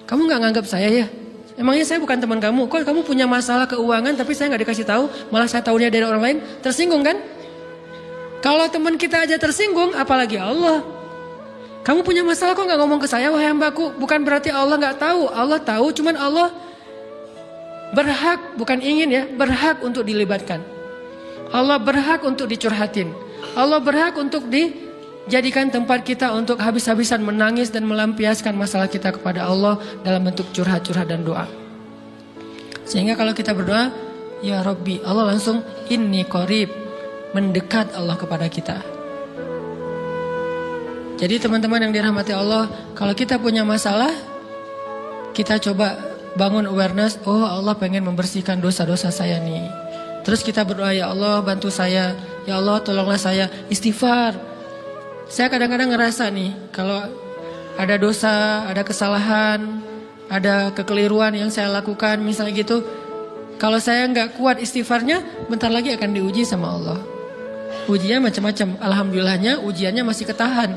Kamu gak nganggap saya ya? Emangnya saya bukan teman kamu? Kok kamu punya masalah keuangan tapi saya gak dikasih tahu, malah saya tahunya dari orang lain? Tersinggung kan? Kalau teman kita aja tersinggung, apalagi Allah. Kamu punya masalah kok gak ngomong ke saya, wahai hambaku? Bukan berarti Allah gak tahu. Allah tahu, cuman Allah berhak, bukan ingin ya, berhak untuk dilibatkan. Allah berhak untuk dicurhatin. Allah berhak untuk dijadikan tempat kita untuk habis-habisan menangis dan melampiaskan masalah kita kepada Allah dalam bentuk curhat-curhat dan doa. Sehingga kalau kita berdoa, ya Rabbi, Allah langsung inni qarib, mendekat Allah kepada kita. Jadi teman-teman yang dirahmati Allah, kalau kita punya masalah, kita coba bangun awareness, oh Allah pengen membersihkan dosa-dosa saya nih. Terus kita berdoa, ya Allah bantu saya, ya Allah tolonglah saya, istighfar. Saya kadang-kadang ngerasa nih, kalau ada dosa, ada kesalahan, ada kekeliruan yang saya lakukan misalnya gitu, kalau saya nggak kuat istighfarnya, bentar lagi akan diuji sama Allah. Ujinya macam-macam, alhamdulillahnya ujiannya masih ketahan.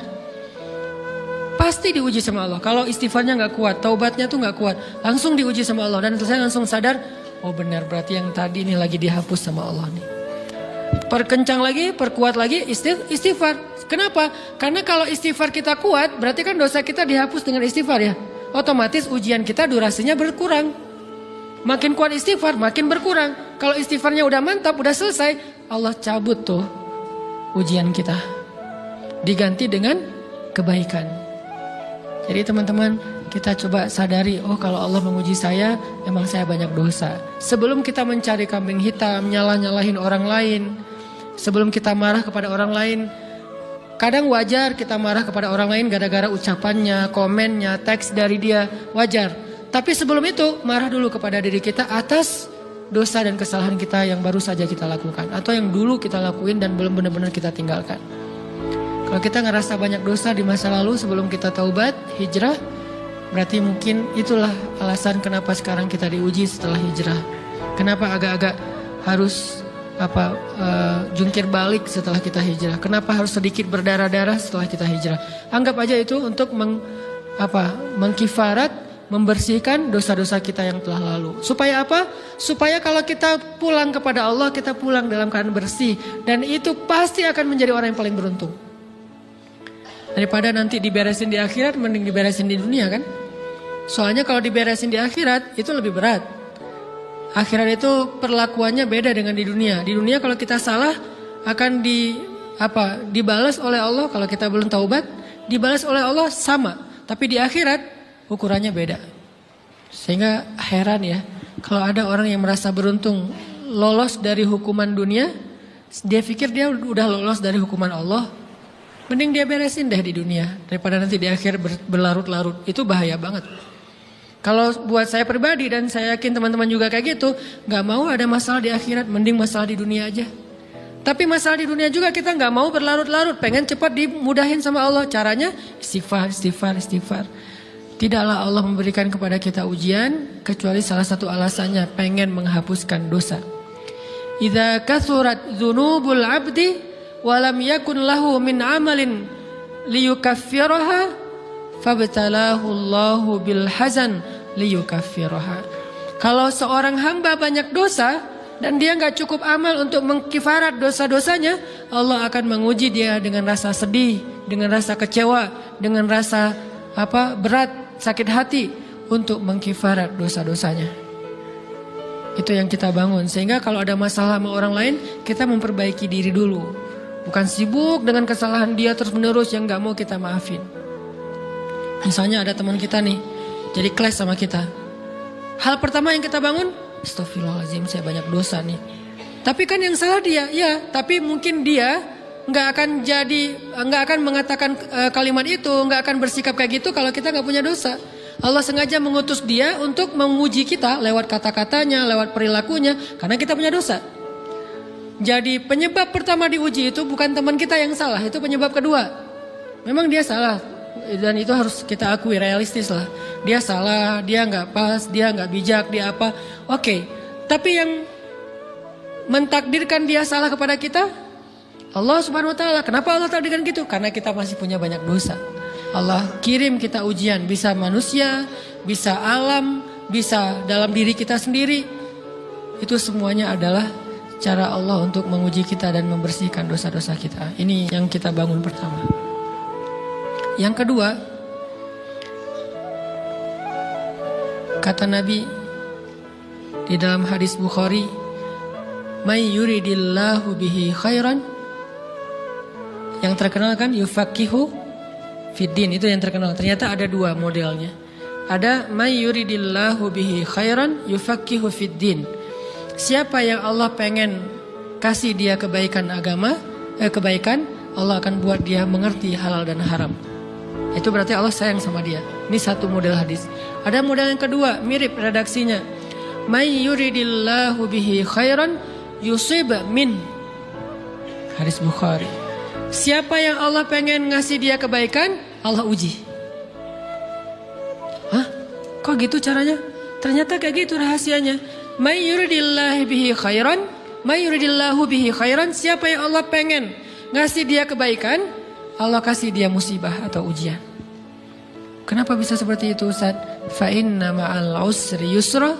Pasti diuji sama Allah. Kalau istighfarnya nggak kuat, taubatnya tuh nggak kuat, langsung diuji sama Allah. Dan saya langsung sadar, oh benar berarti yang tadi ini lagi dihapus sama Allah nih. Perkencang lagi, perkuat lagi istighfar. Kenapa? Karena kalau istighfar kita kuat, berarti kan dosa kita dihapus dengan istighfar ya. Otomatis ujian kita durasinya berkurang. Makin kuat istighfar, makin berkurang. Kalau istighfarnya udah mantap, udah selesai, Allah cabut tuh ujian kita. Diganti dengan kebaikan. Jadi teman-teman, kita coba sadari, oh kalau Allah menguji saya, emang saya banyak dosa. Sebelum kita mencari kambing hitam, nyalah-nyalahin orang lain, sebelum kita marah kepada orang lain, kadang wajar kita marah kepada orang lain gara-gara ucapannya, komennya, teks dari dia, wajar. Tapi sebelum itu, marah dulu kepada diri kita atas dosa dan kesalahan kita yang baru saja kita lakukan, atau yang dulu kita lakuin dan belum benar-benar kita tinggalkan. Kalau kita ngerasa banyak dosa di masa lalu sebelum kita taubat, hijrah, berarti mungkin itulah alasan kenapa sekarang kita diuji setelah hijrah. Kenapa agak-agak harus jungkir balik setelah kita hijrah. Kenapa harus sedikit berdarah-darah setelah kita hijrah. Anggap aja itu untuk mengkifarat, membersihkan dosa-dosa kita yang telah lalu. Supaya apa? Supaya kalau kita pulang kepada Allah, kita pulang dalam keadaan bersih. Dan itu pasti akan menjadi orang yang paling beruntung. Daripada nanti diberesin di akhirat, mending diberesin di dunia kan. Soalnya kalau diberesin di akhirat itu lebih berat. Akhirat itu perlakuannya beda dengan di dunia. Di dunia kalau kita salah akan dibalas oleh Allah. Kalau kita belum taubat, dibalas oleh Allah sama. Tapi di akhirat ukurannya beda. Sehingga heran ya, kalau ada orang yang merasa beruntung lolos dari hukuman dunia, dia pikir dia udah lolos dari hukuman Allah. Mending dia beresin deh di dunia daripada nanti di akhir berlarut-larut. Itu bahaya banget. Kalau buat saya pribadi dan saya yakin teman-teman juga kayak gitu, gak mau ada masalah di akhirat, mending masalah di dunia aja. Tapi masalah di dunia juga kita gak mau berlarut-larut, pengen cepat dimudahin sama Allah. Caranya istighfar, istighfar, istighfar. Tidaklah Allah memberikan kepada kita ujian kecuali salah satu alasannya pengen menghapuskan dosa. Idza kathurat dzunubul 'abdi walam yakun lahu min amalin liyukaffiraha fabtalahu Allahu bil hazan liyukaffiraha. Kalau seorang hamba banyak dosa dan dia nggak cukup amal untuk mengkifarat dosa-dosanya, Allah akan menguji dia dengan rasa sedih, dengan rasa kecewa, dengan rasa berat, sakit hati untuk mengkifarat dosa-dosanya. Itu yang kita bangun, sehingga kalau ada masalah sama orang lain, kita memperbaiki diri dulu. Bukan sibuk dengan kesalahan dia terus menerus yang gak mau kita maafin. Misalnya ada teman kita nih, jadi clash sama kita. Hal pertama yang kita bangun, astagfirullahaladzim saya banyak dosa nih. Tapi kan yang salah dia, ya. Tapi mungkin dia gak akan mengatakan kalimat itu, gak akan bersikap kayak gitu kalau kita gak punya dosa. Allah sengaja mengutus dia untuk menguji kita lewat kata-katanya, lewat perilakunya, karena kita punya dosa. Jadi penyebab pertama diuji itu bukan teman kita yang salah, itu penyebab kedua. Memang dia salah dan itu harus kita akui, realistis lah. Dia salah, dia nggak pas, dia nggak bijak, dia apa. Oke, tapi yang mentakdirkan dia salah kepada kita Allah Subhanahu Wa Taala. Kenapa Allah takdirkan gitu? Karena kita masih punya banyak dosa. Allah kirim kita ujian, bisa manusia, bisa alam, bisa dalam diri kita sendiri. Itu semuanya adalah cara Allah untuk menguji kita dan membersihkan dosa-dosa kita. Ini yang kita bangun pertama. Yang kedua, kata Nabi di dalam hadis Bukhari, "May yuridillahu bihi khairan." Yang terkenal kan yufaqihu fiddin, itu yang terkenal. Ternyata ada dua modelnya. Ada may yuridillahu bihi khairan yufaqihu fiddin. Siapa yang Allah pengen kasih dia kebaikan kebaikan, Allah akan buat dia mengerti halal dan haram. Itu berarti Allah sayang sama dia. Ini satu model hadis. Ada model yang kedua, mirip redaksinya. May yuridillahu bihi khairan yusib min. Hadis Bukhari. Siapa yang Allah pengen ngasih dia kebaikan, Allah uji. Hah? Kok gitu caranya? Ternyata kayak gitu rahasianya. May yuridillahu bihi khairan, may yuridillahu bihi khairan. Siapa yang Allah pengen ngasih dia kebaikan, Allah kasih dia musibah atau ujian. Kenapa bisa seperti itu, Ustaz? Fa inna ma'al usri yusra,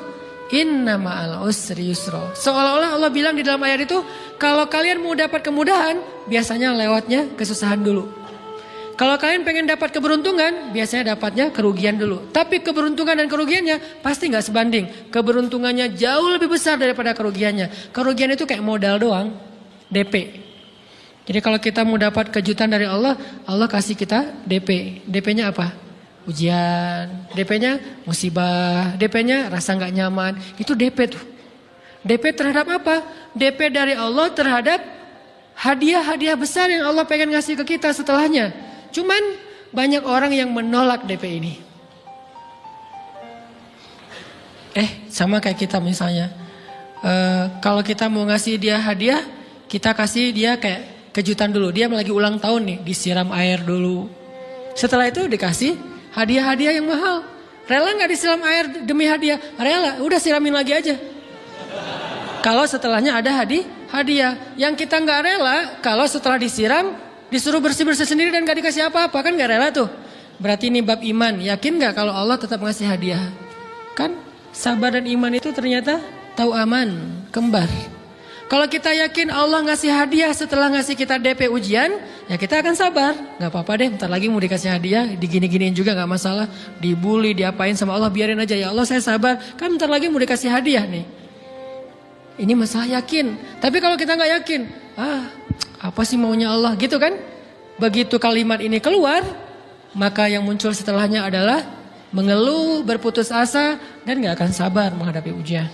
inna ma'al usri yusra. Seolah-olah Allah bilang di dalam ayat itu, kalau kalian mau dapat kemudahan, biasanya lewatnya kesusahan dulu. Kalau kalian pengen dapat keberuntungan, biasanya dapatnya kerugian dulu. Tapi keberuntungan dan kerugiannya pasti nggak sebanding. Keberuntungannya jauh lebih besar daripada kerugiannya. Kerugian itu kayak modal doang, DP. Jadi kalau kita mau dapat kejutan dari Allah, Allah kasih kita DP. DP-nya apa? Ujian. DP-nya musibah. DP-nya rasa nggak nyaman. Itu DP tuh. DP terhadap apa? DP dari Allah terhadap hadiah-hadiah besar yang Allah pengen ngasih ke kita setelahnya. Cuman banyak orang yang menolak DP ini. Sama kayak kita misalnya. Kalau kita mau ngasih dia hadiah, kita kasih dia kayak kejutan dulu. Dia lagi ulang tahun nih, disiram air dulu. Setelah itu dikasih hadiah-hadiah yang mahal. Rela gak disiram air demi hadiah? Rela, udah siramin lagi aja. Kalau setelahnya ada hadiah. Yang kita gak rela, kalau setelah disiram disuruh bersih-bersih sendiri dan gak dikasih apa-apa, kan gak rela tuh. Berarti ini bab iman. Yakin gak kalau Allah tetap ngasih hadiah? Kan sabar dan iman itu ternyata tahu aman, kembar. Kalau kita yakin Allah ngasih hadiah setelah ngasih kita DP ujian, ya kita akan sabar. Gak apa-apa deh, bentar lagi mau dikasih hadiah, digini-giniin juga gak masalah. Dibully, diapain sama Allah, biarin aja. Ya Allah saya sabar, kan bentar lagi mau dikasih hadiah nih. Ini masalah yakin. Tapi kalau kita gak yakin, apa sih maunya Allah gitu kan. Begitu kalimat ini keluar, maka yang muncul setelahnya adalah mengeluh, berputus asa, dan gak akan sabar menghadapi ujian.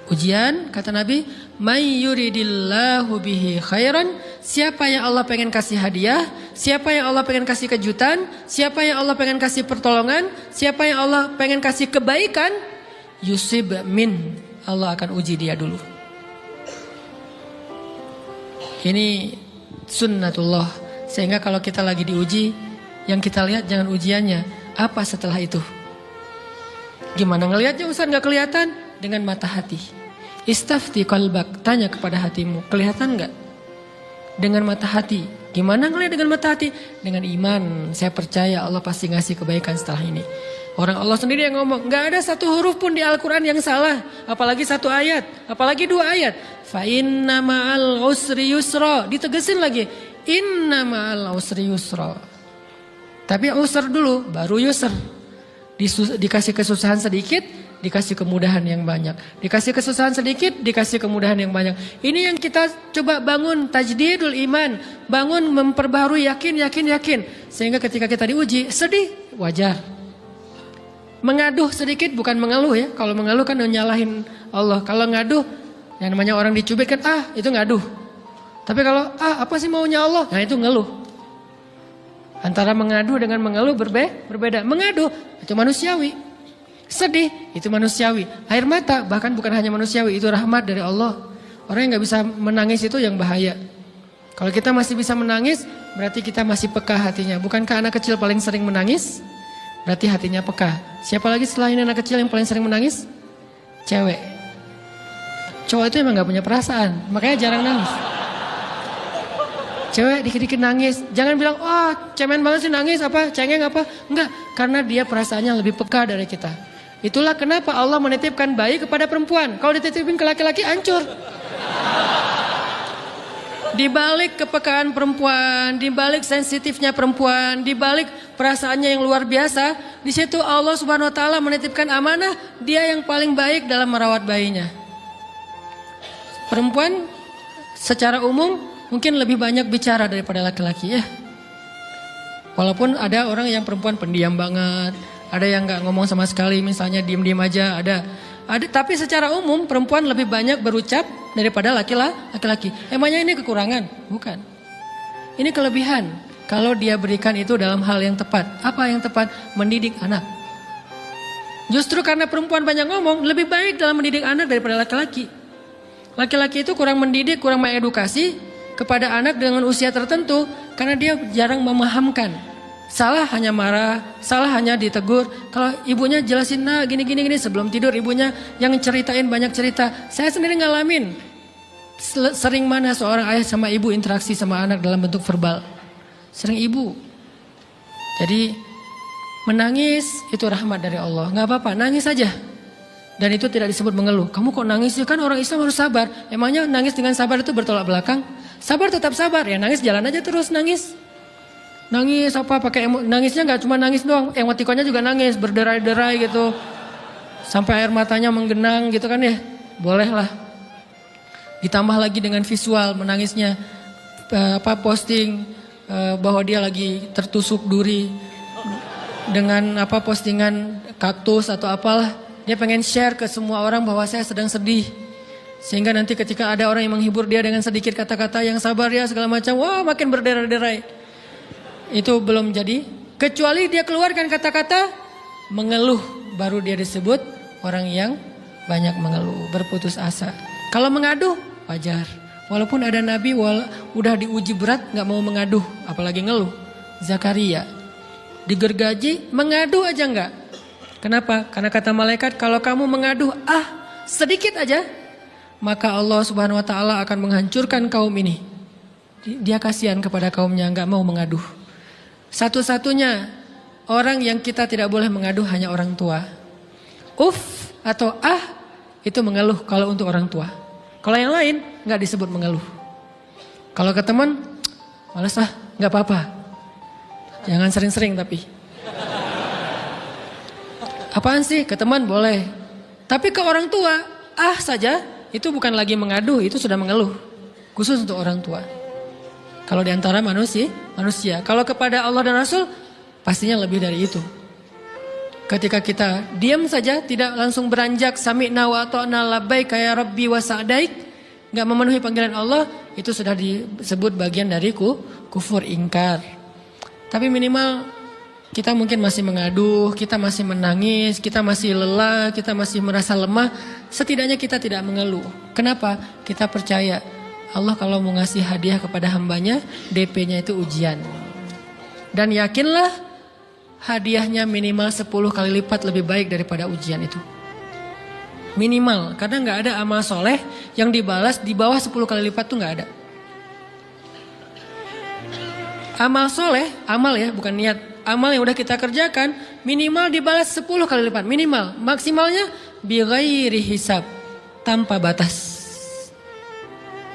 Ujian, kata Nabi, may yuridillahu bihi khairan, siapa yang Allah pengen kasih hadiah, siapa yang Allah pengen kasih kejutan, siapa yang Allah pengen kasih pertolongan, siapa yang Allah pengen kasih kebaikan, yusib min, Allah akan uji dia dulu. Ini sunnatullah, sehingga kalau kita lagi diuji, yang kita lihat jangan ujiannya, apa setelah itu. Gimana ngelihatnya Ustaz, gak kelihatan? Dengan mata hati. Istafti qalbak, tanya kepada hatimu, kelihatan gak? Dengan mata hati. Gimana ngelihat dengan mata hati? Dengan iman, saya percaya Allah pasti ngasih kebaikan setelah ini. Orang Allah sendiri yang ngomong, gak ada satu huruf pun di Al-Quran yang salah. Apalagi satu ayat, apalagi dua ayat. Fa inna ma'al usri yusra, ditegesin lagi. Inna ma'al usri yusra. Tapi usr dulu, baru yusr. Dikasih kesusahan sedikit, dikasih kemudahan yang banyak. Dikasih kesusahan sedikit, dikasih kemudahan yang banyak. Ini yang kita coba bangun tajdidul iman. Bangun memperbaharui yakin. Sehingga ketika kita diuji, sedih, wajar. Mengaduh sedikit bukan mengeluh ya. Kalau mengeluh kan nyalahin Allah. Kalau ngaduh, yang namanya orang dicubit kan, itu ngaduh. Tapi kalau, apa sih maunya Allah? Nah itu ngeluh. Antara mengadu dengan mengeluh berbeda. Mengadu itu manusiawi. Sedih itu manusiawi. Air mata bahkan bukan hanya manusiawi, itu rahmat dari Allah. Orang yang gak bisa menangis itu yang bahaya. Kalau kita masih bisa menangis, berarti kita masih peka hatinya. Bukankah anak kecil paling sering menangis? Berarti hatinya peka. Siapa lagi selain anak kecil yang paling sering menangis? Cewek. Cowok itu emang gak punya perasaan, makanya jarang nangis. Cewek dikit-dikit nangis, jangan bilang, cemen banget sih nangis, cengeng apa. Enggak, karena dia perasaannya lebih peka dari kita. Itulah kenapa Allah menitipkan bayi kepada perempuan. Kalau dititipin ke laki-laki, hancur. Di balik kepekaan perempuan, di balik sensitifnya perempuan, di balik perasaannya yang luar biasa, di situ Allah Subhanahu wa taala menitipkan amanah, dia yang paling baik dalam merawat bayinya. Perempuan secara umum mungkin lebih banyak bicara daripada laki-laki ya. Walaupun ada orang yang perempuan pendiam banget, ada yang nggak ngomong sama sekali, misalnya diem-diem aja, ada. Tapi secara umum perempuan lebih banyak berucap daripada laki-laki. Emangnya ini kekurangan? Bukan. Ini kelebihan. Kalau dia berikan itu dalam hal yang tepat. Apa yang tepat? Mendidik anak. Justru karena perempuan banyak ngomong, lebih baik dalam mendidik anak daripada laki-laki. Laki-laki itu kurang mendidik, kurang mengedukasi kepada anak dengan usia tertentu karena dia jarang memahamkan. Salah hanya marah, salah hanya ditegur. Kalau ibunya jelasin gini sebelum tidur ibunya yang ceritain banyak cerita. Saya sendiri ngalamin. Sering mana seorang ayah sama ibu interaksi sama anak dalam bentuk verbal. Sering ibu. Jadi menangis itu rahmat dari Allah. Gak apa-apa, nangis saja. Dan itu tidak disebut mengeluh. Kamu kok nangis sih? Kan orang Islam harus sabar. Emangnya nangis dengan sabar itu bertolak belakang? Sabar tetap sabar. Ya nangis jalan aja terus nangis. Nangis pakai nangisnya nggak cuma nangis doang, emotikonnya juga nangis, berderai-derai gitu. Sampai air matanya menggenang gitu kan ya. Boleh lah. Ditambah lagi dengan visual menangisnya posting bahwa dia lagi tertusuk duri dengan postingan kaktus atau apalah. Dia pengen share ke semua orang bahwa saya sedang sedih. Sehingga nanti ketika ada orang yang menghibur dia dengan sedikit kata-kata yang sabar ya segala macam, wah makin berderai-derai. Itu belum jadi. Kecuali dia keluarkan kata-kata mengeluh, baru dia disebut orang yang banyak mengeluh, berputus asa. Kalau mengaduh wajar. Walaupun ada nabi udah diuji berat gak mau mengaduh, apalagi ngeluh. Zakaria digergaji mengadu aja enggak. Kenapa? Karena kata malaikat kalau kamu mengaduh sedikit aja, maka Allah Subhanahu wa taala akan menghancurkan kaum ini. Dia kasihan kepada kaumnya, enggak mau mengaduh. Satu-satunya orang yang kita tidak boleh mengaduh hanya orang tua. Atau itu mengeluh kalau untuk orang tua. Kalau yang lain nggak disebut mengeluh. Kalau ke teman, malas lah, nggak apa-apa. Jangan sering-sering tapi. Apaan sih? Ke teman boleh. Tapi ke orang tua, saja, itu bukan lagi mengadu, itu sudah mengeluh. Khusus untuk orang tua. Kalau di antara manusia. Kalau kepada Allah dan Rasul, pastinya lebih dari itu. Ketika kita diam saja, tidak langsung beranjak sami'na wa ata'na labbaik ya rabbi wa sa'daik, enggak memenuhi panggilan Allah, itu sudah disebut bagian dari kufur ingkar. Tapi minimal kita mungkin masih mengadu, kita masih menangis, kita masih lelah, kita masih merasa lemah, setidaknya kita tidak mengeluh. Kenapa? Kita percaya Allah kalau mau ngasih hadiah kepada hambanya, DP-nya itu ujian. Dan yakinlah hadiahnya minimal 10 kali lipat lebih baik daripada ujian itu. Minimal, karena nggak ada amal soleh yang dibalas di bawah 10 kali lipat tuh nggak ada. Amal soleh, amal ya bukan niat. Amal yang udah kita kerjakan minimal dibalas 10 kali lipat. Minimal, maksimalnya bighairi hisab, tanpa batas.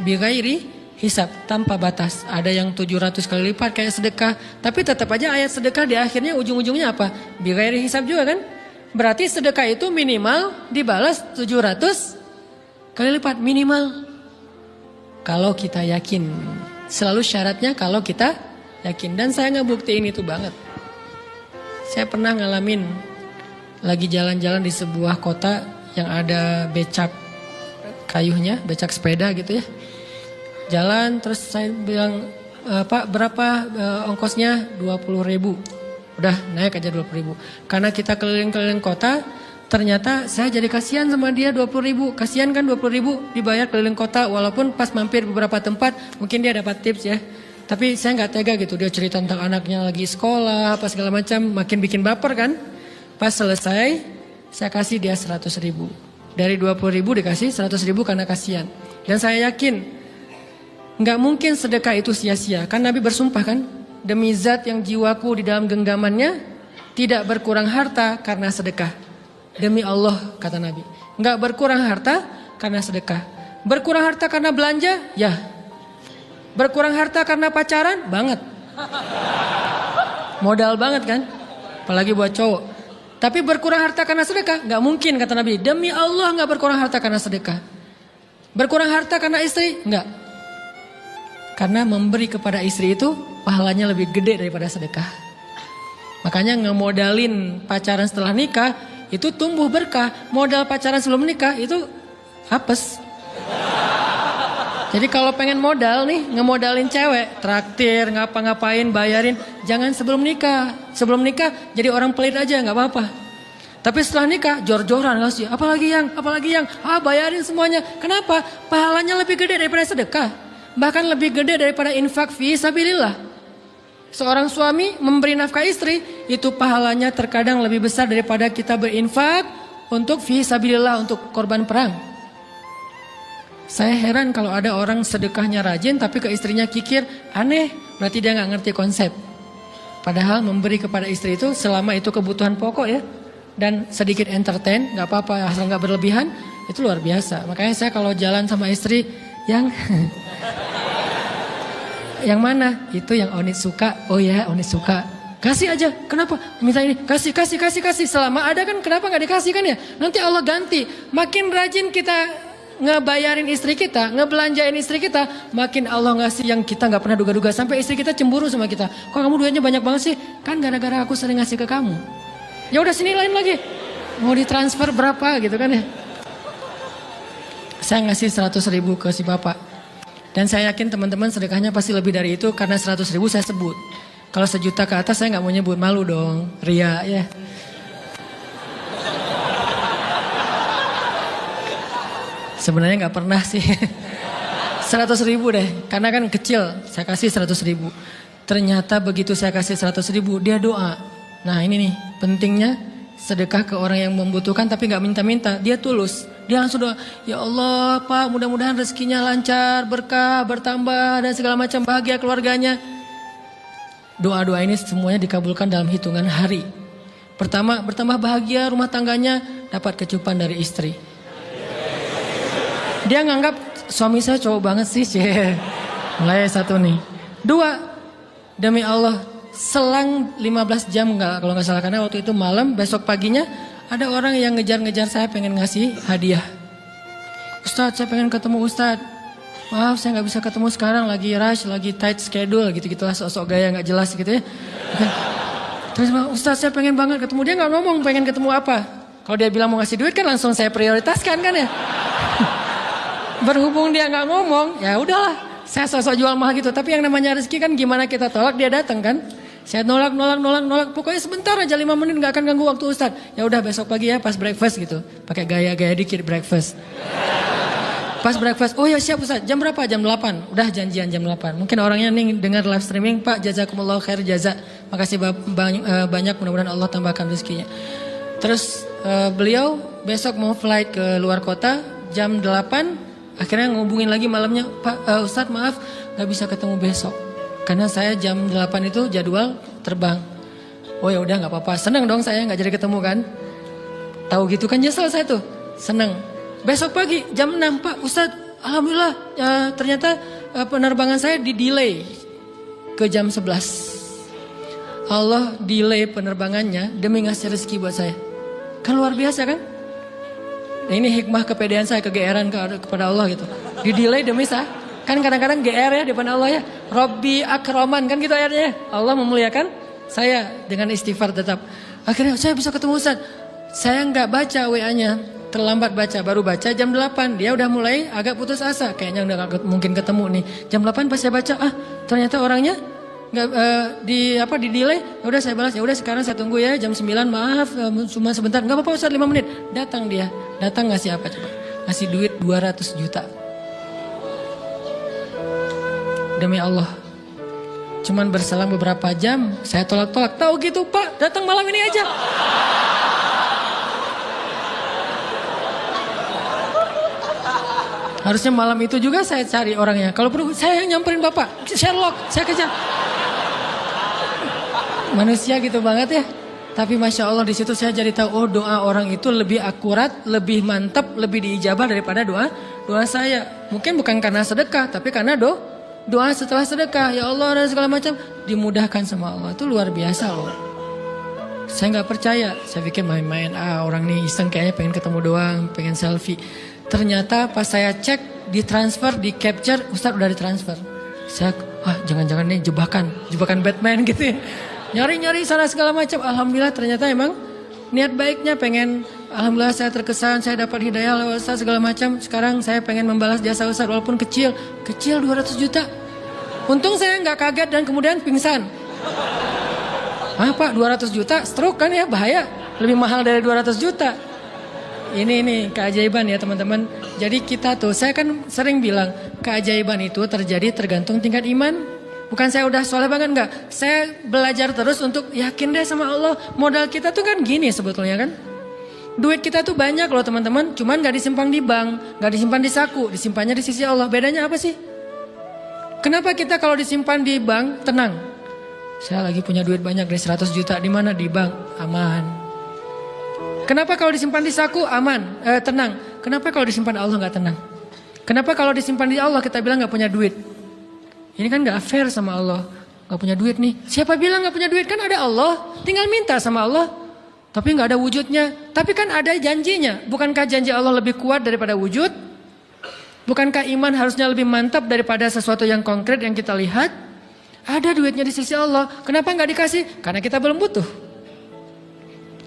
Bighairi hisab, tanpa batas. Ada yang 700 kali lipat kayak sedekah. Tapi tetap aja ayat sedekah di akhirnya ujung-ujungnya apa? Bighairi hisab juga kan? Berarti sedekah itu minimal dibalas 700 kali lipat. Minimal. Kalau kita yakin. Selalu syaratnya kalau kita yakin. Dan saya ngebuktiin itu banget. Saya pernah ngalamin lagi jalan-jalan di sebuah kota yang ada becak kayuhnya, becak sepeda gitu ya. Jalan terus saya bilang, Pak berapa ongkosnya? 20.000. Udah naik aja 20.000. Karena kita keliling-keliling kota, ternyata saya jadi kasihan sama dia 20.000. Kasihan kan 20.000 dibayar keliling kota, walaupun pas mampir beberapa tempat mungkin dia dapat tips ya. Tapi saya nggak tega gitu, dia cerita tentang anaknya lagi sekolah, apa segala macam, makin bikin baper kan. Pas selesai, saya kasih dia 100.000. Dari 20.000 dikasih 100.000 karena kasihan. Dan saya yakin nggak mungkin sedekah itu sia-sia. Kan Nabi bersumpah kan, demi zat yang jiwaku di dalam genggamannya, tidak berkurang harta karena sedekah. Demi Allah kata Nabi, nggak berkurang harta karena sedekah. Berkurang harta karena belanja? Ya. Berkurang harta karena pacaran? Banget. Modal banget kan? Apalagi buat cowok. Tapi berkurang harta karena sedekah? Nggak mungkin kata Nabi. Demi Allah nggak berkurang harta karena sedekah. Berkurang harta karena istri? Nggak. Karena memberi kepada istri itu pahalanya lebih gede daripada sedekah. Makanya ngemodalin pacaran setelah nikah itu tumbuh berkah. Modal pacaran sebelum nikah itu hapes. Jadi kalau pengen modal nih, ngemodalin cewek, traktir, ngapa-ngapain, bayarin, jangan sebelum nikah. Sebelum nikah jadi orang pelit aja, nggak apa-apa. Tapi setelah nikah, jor-joran ngasih, apalagi yang, bayarin semuanya. Kenapa? Pahalanya lebih gede daripada sedekah. Bahkan lebih gede daripada infak fi sabilillah. Seorang suami memberi nafkah istri, itu pahalanya terkadang lebih besar daripada kita berinfak untuk fi sabilillah, untuk korban perang. Saya heran kalau ada orang sedekahnya rajin tapi ke istrinya kikir, aneh, berarti dia nggak ngerti konsep. Padahal memberi kepada istri itu selama itu kebutuhan pokok ya, dan sedikit entertain, nggak apa-apa asal nggak berlebihan, itu luar biasa. Makanya saya kalau jalan sama istri yang yang mana? Itu yang Onit suka. Oh ya, Onit suka. Kasih aja. Kenapa? Minta ini. Kasih. Selama ada kan kenapa nggak dikasih kan ya? Nanti Allah ganti. Makin rajin kita ngebayarin istri kita, ngebelanjain istri kita, makin Allah ngasih yang kita nggak pernah duga-duga. Sampai istri kita cemburu sama kita. Kok kamu duitnya banyak banget sih? Kan gara-gara aku sering ngasih ke kamu. Ya udah sini lain lagi. Mau ditransfer berapa gitu kan ya? Saya ngasih 100.000 ke si bapak. Dan saya yakin teman-teman sedekahnya pasti lebih dari itu karena 100.000 saya sebut. Kalau 1 juta ke atas saya nggak mau nyebut, malu dong, ria ya. Sebenarnya nggak pernah sih. 100.000 deh, karena kan kecil, saya kasih 100.000. Ternyata begitu saya kasih 100.000, dia doa. Nah ini nih, pentingnya sedekah ke orang yang membutuhkan tapi nggak minta-minta, dia tulus. Dia langsung doa, ya Allah Pak, mudah-mudahan rezekinya lancar, berkah, bertambah, dan segala macam, bahagia keluarganya. Doa-doa ini semuanya dikabulkan dalam hitungan hari. Pertama, bertambah bahagia rumah tangganya, dapat kecupan dari istri. Dia nganggap suami saya cowok banget sih. Mulai satu nih. 2, demi Allah, selang 15 jam kalau nggak salah, karena waktu itu malam, besok paginya ada orang yang ngejar-ngejar saya pengen ngasih hadiah. Ustadz, saya pengen ketemu Ustadz. Maaf, saya nggak bisa ketemu sekarang, lagi rush, lagi tight schedule, gitu-gitulah, sok-sok gaya nggak jelas gitu ya. Terus Ustadz, saya pengen banget ketemu. Dia nggak ngomong pengen ketemu apa. Kalau dia bilang mau ngasih duit kan langsung saya prioritaskan kan ya. Berhubung dia nggak ngomong, ya udahlah, saya sosok jual mahal gitu. Tapi yang namanya rezeki kan gimana kita tolak, dia datang kan. Saya nolak. Pokoknya sebentar aja, 5 menit nggak akan ganggu waktu Ustadz. Ya udah besok pagi ya pas breakfast gitu. Pakai gaya-gaya dikit breakfast. Pas breakfast, oh ya siap Ustadz. Jam berapa? Jam 8. Udah janjian jam 8. Mungkin orangnya nih dengar live streaming, Pak jazakumullah khair jaza. Makasih banyak, mudah-mudahan Allah tambahkan rezekinya. Terus beliau besok mau flight ke luar kota jam 8. Akhirnya ngubungin lagi malamnya, Pak Ustadz maaf gak bisa ketemu besok. Karena saya jam 8 itu jadwal terbang. Oh ya udah gak apa-apa, seneng dong saya gak jadi ketemu kan. Tahu gitu kan nyesel saya tuh, seneng. Besok pagi jam 6, Pak Ustadz alhamdulillah ternyata penerbangan saya di delay ke jam 11. Allah delay penerbangannya demi ngasih rezeki buat saya. Kan luar biasa kan? Nah, ini hikmah kepedean saya, kegeeran kepada Allah gitu. Di delay demi saya. Kan kadang-kadang GR ya di depan Allah ya. Robbi akroman kan gitu ayatnya. Allah memuliakan saya dengan istighfar tetap. Akhirnya saya bisa ketemu Ustaz. Saya nggak baca WA-nya. Terlambat baca, baru baca jam 8. Dia udah mulai agak putus asa. Kayaknya udah gak mungkin ketemu nih. Jam 8 pas saya baca, ternyata orangnya nggak di delay. Ya udah saya balas, ya udah sekarang saya tunggu ya jam 9, maaf cuma sebentar. Nggak apa-apa Ustaz, 5 menit. Datang dia. Datang ngasih apa coba? Ngasih duit 200 juta. Demi Allah. Cuman berselang beberapa jam, saya tolak-tolak. Tahu gitu Pak, datang malam ini aja. Harusnya malam itu juga saya cari orangnya. Kalau perlu saya yang nyamperin Bapak. Sherlock, saya kejar. Manusia gitu banget ya. Tapi Masya Allah di situ saya jadi tahu, oh doa orang itu lebih akurat, lebih mantap, lebih diijabah daripada doa saya. Mungkin bukan karena sedekah, tapi karena doa setelah sedekah. Ya Allah dan segala macam dimudahkan sama Allah. Itu luar biasa loh. Saya nggak percaya. Saya pikir main-main. Orang nih iseng kayaknya pengen ketemu doang, pengen selfie. Ternyata pas saya cek, ditransfer, di capture, Ustadz udah ditransfer. Saya, jangan-jangan nih jebakan Batman gitu ya. Nyari-nyari sana segala macam. Alhamdulillah ternyata emang niat baiknya pengen, alhamdulillah saya terkesan, saya dapat hidayah lewat Ustaz segala macam. Sekarang saya pengen membalas jasa Ustaz walaupun kecil 200 juta. Untung saya nggak kaget dan kemudian pingsan. Pak 200 juta stroke kan ya, bahaya. Lebih mahal dari 200 juta. Ini keajaiban ya teman-teman. Jadi kita tuh, saya kan sering bilang keajaiban itu terjadi tergantung tingkat iman. Bukan saya udah soleh banget, enggak. Saya belajar terus untuk yakin deh sama Allah. Modal kita tuh kan gini sebetulnya kan. Duit kita tuh banyak loh teman-teman. Cuman gak disimpan di bank, gak disimpan di saku. Disimpannya di sisi Allah. Bedanya apa sih? Kenapa kita kalau disimpan di bank tenang? Saya lagi punya duit banyak dari 100 juta. Di mana? Di bank. Aman. Kenapa kalau disimpan di saku? Aman. Tenang. Kenapa kalau disimpan Allah gak tenang? Kenapa kalau disimpan di Allah kita bilang gak punya duit? Ini kan gak fair sama Allah. Gak punya duit nih. Siapa bilang gak punya duit? Kan ada Allah. Tinggal minta sama Allah. Tapi gak ada wujudnya. Tapi kan ada janjinya. Bukankah janji Allah lebih kuat daripada wujud? Bukankah iman harusnya lebih mantap daripada sesuatu yang konkret yang kita lihat? Ada duitnya di sisi Allah. Kenapa gak dikasih? Karena kita belum butuh.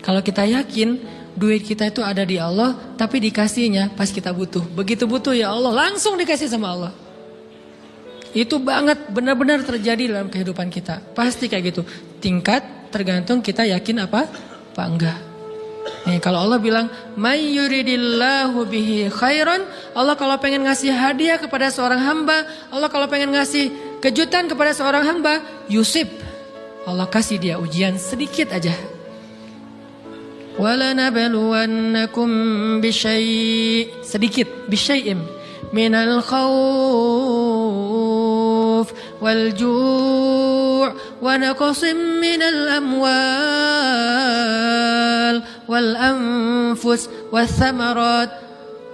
Kalau kita yakin duit kita itu ada di Allah, tapi dikasihnya pas kita butuh. Begitu butuh ya Allah, langsung dikasih sama Allah. Itu banget benar-benar terjadi dalam kehidupan kita. Pasti kayak gitu. Tingkat tergantung kita yakin apa enggak. Nih kalau Allah bilang may yuridillahu bihi khairan, Allah kalau pengen ngasih hadiah kepada seorang hamba, Allah kalau pengen ngasih kejutan kepada seorang hamba, yusib. Allah kasih dia ujian sedikit aja. Wala nabluwannakum sedikit bisyai'im minal khawf wal ju' wa naqsim minal amwal wal anfus wath thamarat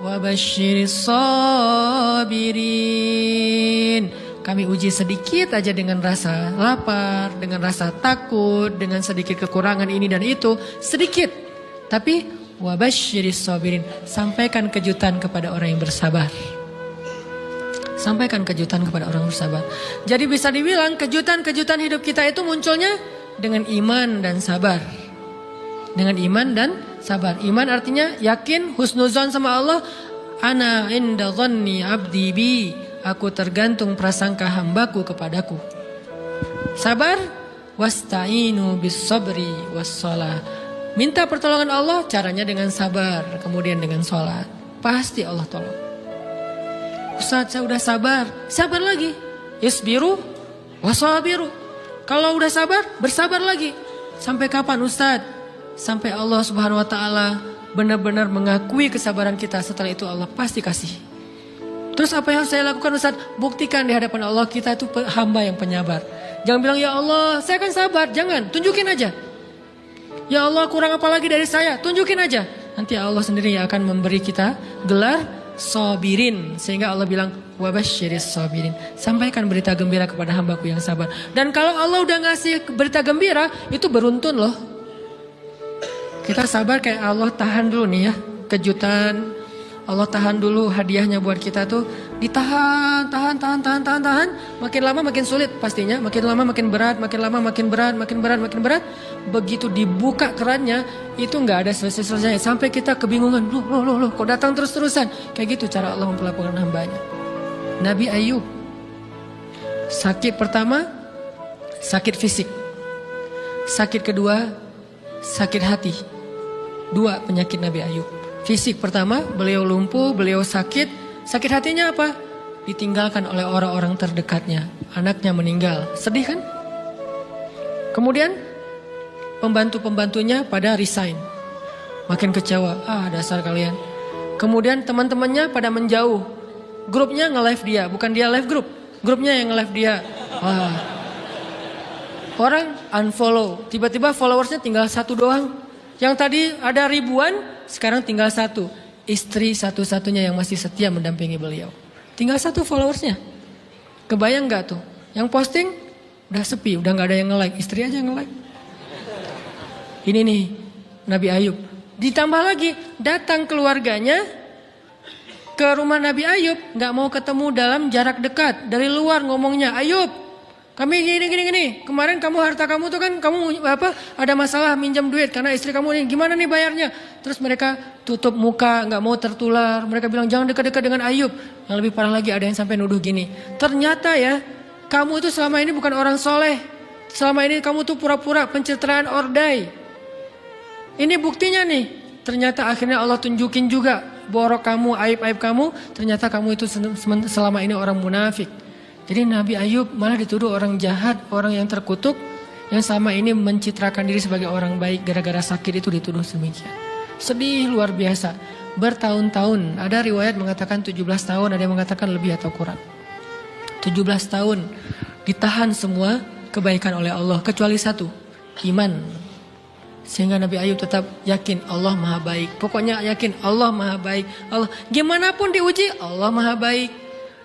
wa basyiris sabirin. Kami uji sedikit aja dengan rasa lapar, dengan rasa takut, dengan sedikit kekurangan ini dan itu, sedikit. Tapi wa basyiris sabirin, sampaikan kejutan kepada orang yang bersabar. Sampaikan kejutan kepada orang bersabar. Jadi bisa dibilang kejutan-kejutan hidup kita itu munculnya dengan iman dan sabar. Dengan iman dan sabar. Iman artinya yakin, husnuzon sama Allah. Ana inda dhanni abdi bi. Aku tergantung prasangka hambaku kepadaku. Sabar, wasta'inu bis sabri was shalah. Minta pertolongan Allah, caranya dengan sabar, kemudian dengan sholat. Pasti Allah tolong. Ustaz, saya udah sabar, sabar lagi. Isbiru wasabiru. Kalau udah sabar, bersabar lagi. Sampai kapan Ustaz? Sampai Allah Subhanahu wa taala benar-benar mengakui kesabaran kita. Setelah itu Allah pasti kasih. Terus apa yang saya lakukan Ustaz? Buktikan di hadapan Allah kita itu hamba yang penyabar. Jangan bilang ya Allah saya akan sabar. Jangan, tunjukin aja. Ya Allah kurang apa lagi dari saya? Tunjukin aja. Nanti Allah sendiri yang akan memberi kita gelar sabirin. Sehingga Allah bilang wabasyiris sabirin. Sampaikan berita gembira kepada hambaku yang sabar. Dan kalau Allah udah ngasih berita gembira, itu beruntun loh. Kita sabar kayak Allah tahan dulu nih ya. Kejutan. Allah tahan dulu hadiahnya buat kita tuh. Ditahan, tahan. Makin lama makin sulit pastinya. Makin lama makin berat, makin lama makin berat, makin berat. Begitu dibuka kerannya, itu gak ada selesai-selesainya. Sampai kita kebingungan. Loh, kok datang terus-terusan. Kayak gitu cara Allah memperlakukan hambanya. Nabi Ayub. Sakit pertama, sakit fisik. Sakit kedua, sakit hati. 2 penyakit Nabi Ayub. Fisik pertama, beliau lumpuh, beliau sakit. Sakit hatinya apa? Ditinggalkan oleh orang-orang terdekatnya. Anaknya meninggal. Sedih kan? Kemudian pembantu-pembantunya pada resign. Makin kecewa. Dasar kalian. Kemudian teman-temannya pada menjauh. Grupnya nge-live dia. Bukan dia live grup. Grupnya yang nge-live dia. Orang unfollow. Tiba-tiba followersnya tinggal 1 doang. Yang tadi ada ribuan, sekarang tinggal 1. Istri satu-satunya yang masih setia mendampingi beliau. Tinggal 1 followersnya. Kebayang gak tuh? Yang posting udah sepi, udah gak ada yang nge-like. Istri aja yang nge-like. Ini nih Nabi Ayub. Ditambah lagi datang keluarganya ke rumah Nabi Ayub. Gak mau ketemu dalam jarak dekat. Dari luar ngomongnya, Ayub kami gini. Kemarin kamu harta kamu tuh kan kamu ada masalah minjam duit karena istri kamu ini gimana nih bayarnya? Terus mereka tutup muka, nggak mau tertular. Mereka bilang jangan dekat-dekat dengan Ayub. Yang lebih parah lagi ada yang sampai nuduh gini. Ternyata ya kamu itu selama ini bukan orang soleh. Selama ini kamu tuh pura-pura pencitraan ordai. Ini buktinya nih. Ternyata akhirnya Allah tunjukin juga borok kamu, aib-aib kamu. Ternyata kamu itu selama ini orang munafik. Jadi Nabi Ayub malah dituduh orang jahat, orang yang terkutuk, yang selama ini mencitrakan diri sebagai orang baik, gara-gara sakit itu dituduh demikian. Sedih luar biasa, bertahun-tahun, ada riwayat mengatakan 17 tahun, ada yang mengatakan lebih atau kurang. 17 tahun ditahan semua kebaikan oleh Allah, kecuali 1, iman. Sehingga Nabi Ayub tetap yakin Allah maha baik. Pokoknya yakin Allah maha baik. Allah gimana pun diuji, Allah maha baik.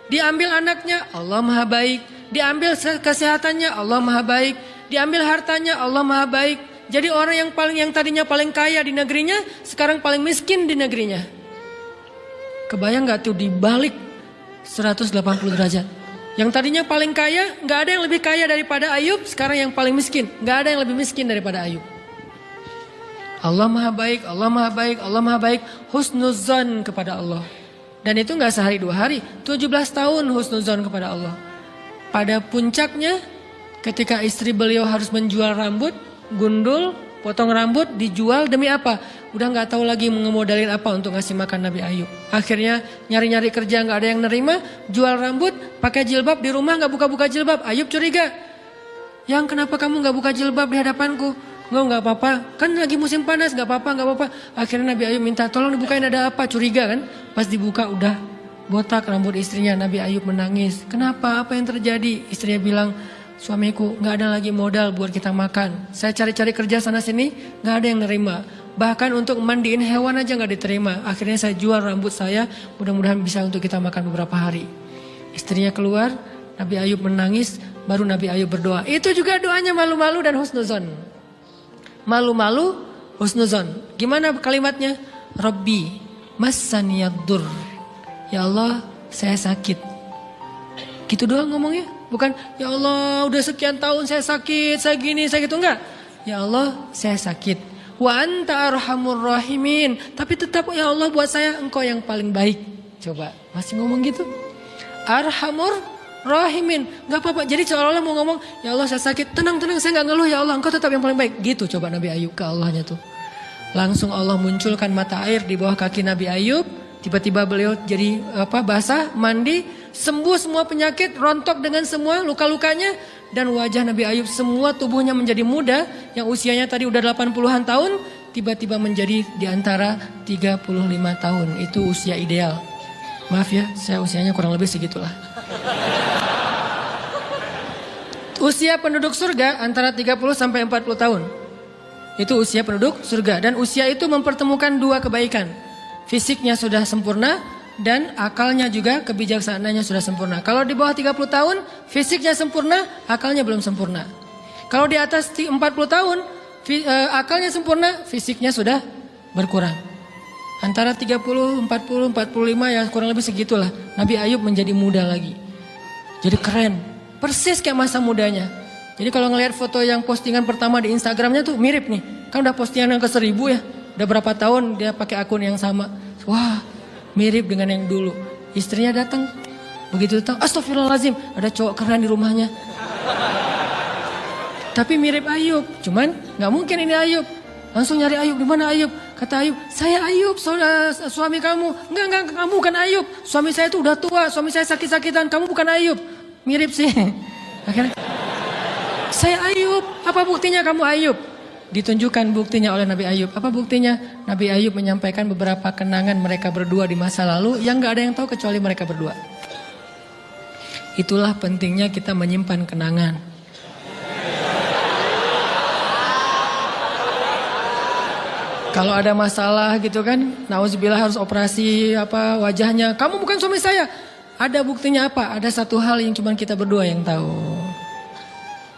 Diambil anaknya, Allah maha baik. Diambil kesehatannya, Allah maha baik. Diambil hartanya, Allah maha baik. Jadi orang yang tadinya paling kaya di negerinya, sekarang paling miskin di negerinya. Kebayang gak tuh dibalik 180 derajat. Yang tadinya paling kaya, gak ada yang lebih kaya daripada Ayub. Sekarang yang paling miskin, gak ada yang lebih miskin daripada Ayub. Allah maha baik, Allah maha baik, Allah maha baik. Husnuzan kepada Allah. Dan itu gak sehari 2 hari, 17 tahun husnuzon kepada Allah. Pada puncaknya ketika istri beliau harus menjual rambut, gundul, potong rambut, dijual demi apa? Udah gak tahu lagi mengemodalin apa untuk ngasih makan Nabi Ayub. Akhirnya nyari-nyari kerja gak ada yang nerima, jual rambut, pakai jilbab di rumah gak buka-buka jilbab. Ayub curiga, yang kenapa kamu gak buka jilbab di hadapanku? Gak apa-apa, kan lagi musim panas, gak apa-apa. Akhirnya Nabi Ayub minta tolong dibukain, ada apa, curiga kan. Pas dibuka udah botak rambut istrinya. Nabi Ayub menangis, kenapa, apa yang terjadi? Istrinya bilang, suamiku gak ada lagi modal buat kita makan. Saya cari-cari kerja sana sini, gak ada yang nerima. Bahkan untuk mandiin hewan aja nggak diterima. Akhirnya saya jual rambut saya, mudah-mudahan bisa untuk kita makan beberapa hari. Istrinya keluar, Nabi Ayub menangis, baru Nabi Ayub berdoa. Itu juga doanya malu-malu dan husnuzon. Malu-malu, husnuzon. Gimana kalimatnya? Rabbi massaniyaddur. Ya Allah, saya sakit. Gitu doang ngomongnya. Bukan, ya Allah udah sekian tahun saya sakit, saya gini, saya gitu. Enggak. Ya Allah, saya sakit. Wa anta arhamur rahimin. Tapi tetap ya Allah buat saya engkau yang paling baik. Coba, masih ngomong gitu. Arhamur rahimin. Enggak apa-apa. Jadi seolah-olah mau ngomong, ya Allah saya sakit. Tenang-tenang, saya enggak ngeluh, ya Allah engkau tetap yang paling baik. Gitu coba Nabi Ayub ke Allahnya tuh. Langsung Allah munculkan mata air di bawah kaki Nabi Ayub. Tiba-tiba beliau jadi basah, mandi, sembuh semua penyakit, rontok dengan semua luka-lukanya. Dan wajah Nabi Ayub semua tubuhnya menjadi muda. Yang usianya tadi udah 80-an tahun, tiba-tiba menjadi di antara 35 tahun. Itu usia ideal. Maaf ya, saya usianya kurang lebih segitulah. Usia penduduk surga antara 30 sampai 40 tahun. Itu usia penduduk surga. Dan usia itu mempertemukan dua kebaikan. Fisiknya sudah sempurna dan akalnya juga kebijaksanaannya sudah sempurna. Kalau di bawah 30 tahun, fisiknya sempurna, akalnya belum sempurna. Kalau di atas 40 tahun, akalnya sempurna, fisiknya sudah berkurang. Antara 30, 40, 45 ya kurang lebih segitulah. Nabi Ayub menjadi muda lagi. Jadi keren. Persis kayak masa mudanya. Jadi kalau ngelihat foto yang postingan pertama di Instagramnya tuh mirip nih. Kan udah postingan yang ke 1000 ya. Udah berapa tahun dia pakai akun yang sama. Wah, mirip dengan yang dulu. Istrinya datang. Begitu datang, astagfirullahaladzim, ada cowok keren di rumahnya. Tapi mirip Ayub. Cuman gak mungkin ini Ayub. Langsung nyari Ayub, di mana Ayub? Kata Ayub, saya Ayub, suami kamu. Enggak, kamu bukan Ayub. Suami saya itu udah tua, suami saya sakit-sakitan. Kamu bukan Ayub. Mirip sih. Akhirnya, saya Ayub. Apa buktinya kamu Ayub? Ditunjukkan buktinya oleh Nabi Ayub. Apa buktinya? Nabi Ayub menyampaikan beberapa kenangan mereka berdua di masa lalu yang gak ada yang tahu kecuali mereka berdua. Itulah pentingnya kita menyimpan kenangan. Kalau ada masalah gitu kan, nauzubillah harus operasi wajahnya. Kamu bukan suami saya. Ada buktinya apa? Ada satu hal yang cuma kita berdua yang tahu.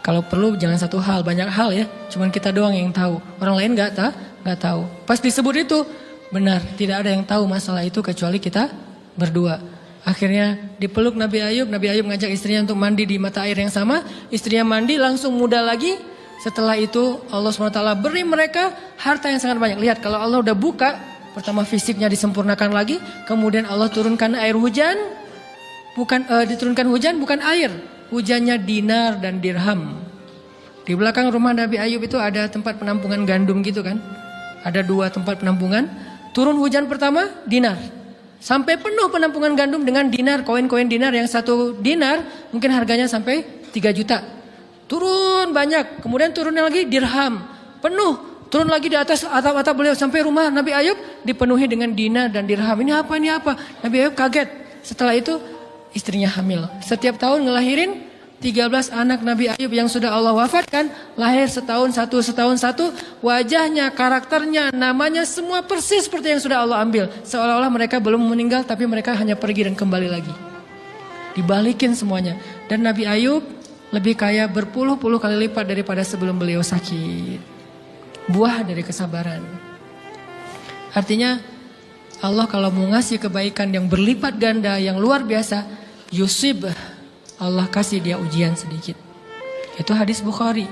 Kalau perlu jangan satu hal, banyak hal ya. Cuman kita doang yang tahu. Orang lain nggak tahu. Pas disebut itu benar, tidak ada yang tahu masalah itu kecuali kita berdua. Akhirnya dipeluk Nabi Ayub ngajak istrinya untuk mandi di mata air yang sama. Istrinya mandi langsung muda lagi. Setelah itu Allah SWT beri mereka harta yang sangat banyak. Lihat kalau Allah udah buka, pertama fisiknya disempurnakan lagi. Kemudian Allah turunkan air hujan. Diturunkan hujan bukan air. Hujannya dinar dan dirham. Di belakang rumah Nabi Ayub itu ada tempat penampungan gandum gitu kan. Ada 2 tempat penampungan. Turun hujan pertama dinar. Sampai penuh penampungan gandum dengan dinar. Koin-koin dinar yang 1 dinar mungkin harganya sampai 3 juta. Turun banyak. Kemudian turunnya lagi dirham. Penuh. Turun lagi di atas atap-atap beliau. Sampai rumah Nabi Ayub dipenuhi dengan dinar dan dirham. Ini apa? Nabi Ayub kaget. Setelah itu istrinya hamil. Setiap tahun ngelahirin 13 anak Nabi Ayub yang sudah Allah wafatkan. Lahir setahun satu. Wajahnya, karakternya, namanya semua persis seperti yang sudah Allah ambil. Seolah-olah mereka belum meninggal tapi mereka hanya pergi dan kembali lagi. Dibalikin semuanya. Dan Nabi Ayub lebih kaya berpuluh-puluh kali lipat daripada sebelum beliau sakit. Buah dari kesabaran. Artinya Allah kalau mau ngasih kebaikan yang berlipat ganda, yang luar biasa, yusib, Allah kasih dia ujian sedikit. Itu hadis Bukhari.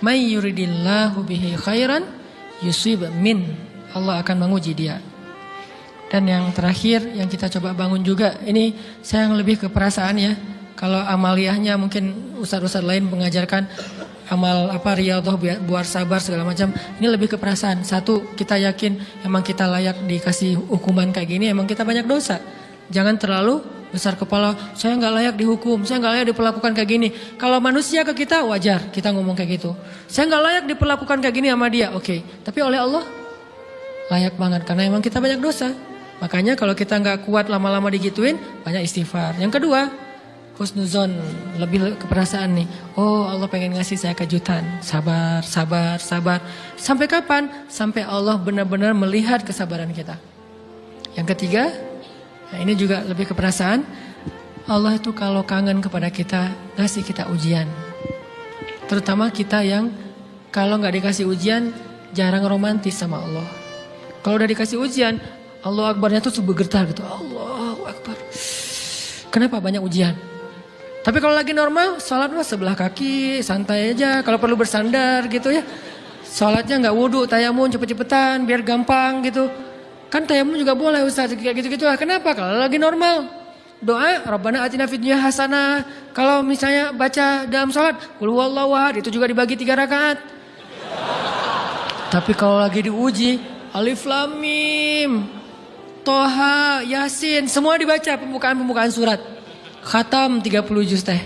May yuridillahu bihi khairan yusib min. Allah akan menguji dia. Dan yang terakhir yang kita coba bangun juga, ini saya yang lebih ke perasaan ya. Kalau amaliyahnya mungkin ustadz-ustadz lain mengajarkan amal riyadhah buat sabar segala macam. Ini lebih ke perasaan. Satu, kita yakin emang kita layak dikasih hukuman kayak gini, emang kita banyak dosa. Jangan terlalu besar kepala, saya nggak layak dihukum, saya nggak layak diperlakukan kayak gini. Kalau manusia ke kita wajar kita ngomong kayak gitu. Saya nggak layak diperlakukan kayak gini sama dia, oke. Tapi oleh Allah layak banget karena emang kita banyak dosa. Makanya kalau kita nggak kuat lama-lama digituin, banyak istighfar. Yang kedua, husnuzon, lebih keperasaan nih. Oh Allah pengen ngasih saya kejutan. Sabar, sabar, sabar. Sampai kapan? Sampai Allah benar-benar melihat kesabaran kita. Yang ketiga, nah ini juga lebih keperasaan. Allah itu kalau kangen kepada kita, ngasih kita ujian. Terutama kita yang kalau nggak dikasih ujian, jarang romantis sama Allah. Kalau udah dikasih ujian, Allah Akbarnya tuh bergetar gitu. Allahu Akbar. Kenapa banyak ujian? Tapi kalau lagi normal, sholat mah sebelah kaki, santai aja. Kalau perlu bersandar gitu ya. Sholatnya nggak wudhu, tayamun cepet-cepetan, biar gampang gitu. Kan tayamun juga boleh Ustaz, kayak gitu-gitu lah. Kenapa? Kalau lagi normal. Doa, Rabbana atina fid dunya hasanah. Kalau misalnya baca dalam sholat, qul huwallahu ahad, itu juga dibagi 3 rakaat. Tapi kalau lagi diuji, Alif Lam Mim, Toha, Yasin, semua dibaca pembukaan surat. Khatam 30 juz teh.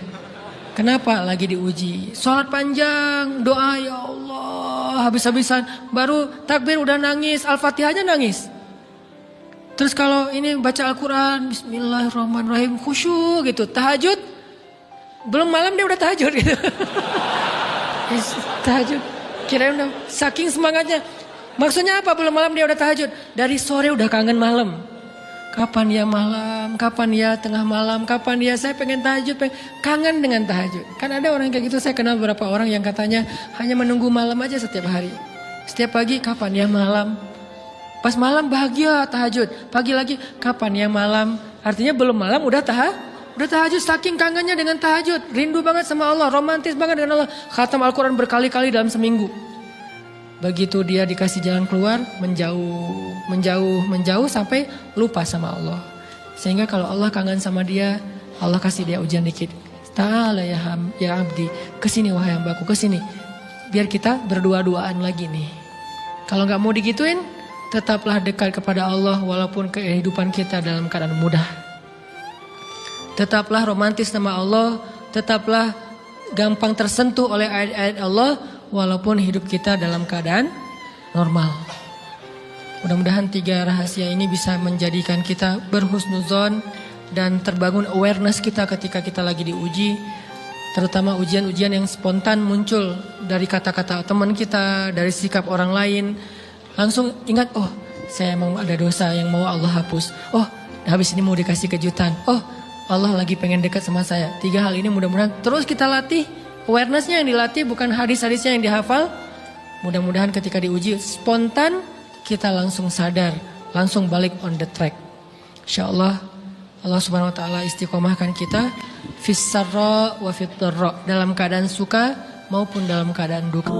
Kenapa? Lagi diuji. Sholat panjang, doa ya Allah, habis-habisan. Baru takbir udah nangis, Al-Fatihahnya nangis. Terus kalau ini baca Al-Quran, Bismillahirrahmanirrahim, khusyuk gitu. Tahajud, belum malam dia udah tahajud gitu. Tahajud, kirain udah saking semangatnya. Maksudnya apa? Belum malam dia udah tahajud. Dari sore udah kangen malam. Kapan ya malam, kapan ya tengah malam, kapan ya saya pengen tahajud, kangen dengan tahajud. Kan ada orang kayak gitu, saya kenal beberapa orang yang katanya hanya menunggu malam aja setiap hari. Setiap pagi, kapan ya malam. Pas malam bahagia tahajud, pagi lagi kapan ya malam. Artinya belum malam udah tahajud, saking kangennya dengan tahajud. Rindu banget sama Allah, romantis banget dengan Allah. Khatam Al-Quran berkali-kali dalam seminggu. Begitu dia dikasih jalan keluar, menjauh sampai lupa sama Allah. Sehingga kalau Allah kangen sama dia, Allah kasih dia ujian dikit. Ta'ala ya abdi, kesini wahai hambaku, kesini. Biar kita berdua-duaan lagi nih. Kalau gak mau digituin, tetaplah dekat kepada Allah walaupun kehidupan kita dalam keadaan mudah. Tetaplah romantis sama Allah, tetaplah gampang tersentuh oleh ayat-ayat Allah walaupun hidup kita dalam keadaan normal. Mudah-mudahan 3 rahasia ini bisa menjadikan kita berhusnuzon dan terbangun awareness kita ketika kita lagi diuji. Terutama ujian-ujian yang spontan muncul dari kata-kata teman kita, dari sikap orang lain. Langsung ingat, oh saya mau ada dosa yang mau Allah hapus. Oh habis ini mau dikasih kejutan. Oh Allah lagi pengen dekat sama saya. 3 hal ini mudah-mudahan terus kita latih. Awarenessnya yang dilatih, bukan hadis-hadisnya yang dihafal. Mudah-mudahan ketika diuji spontan kita langsung sadar, langsung balik on the track. InsyaAllah Allah subhanahu wa ta'ala istiqomahkan kita fis sarra wa fit dharra, dalam keadaan suka maupun dalam keadaan duka.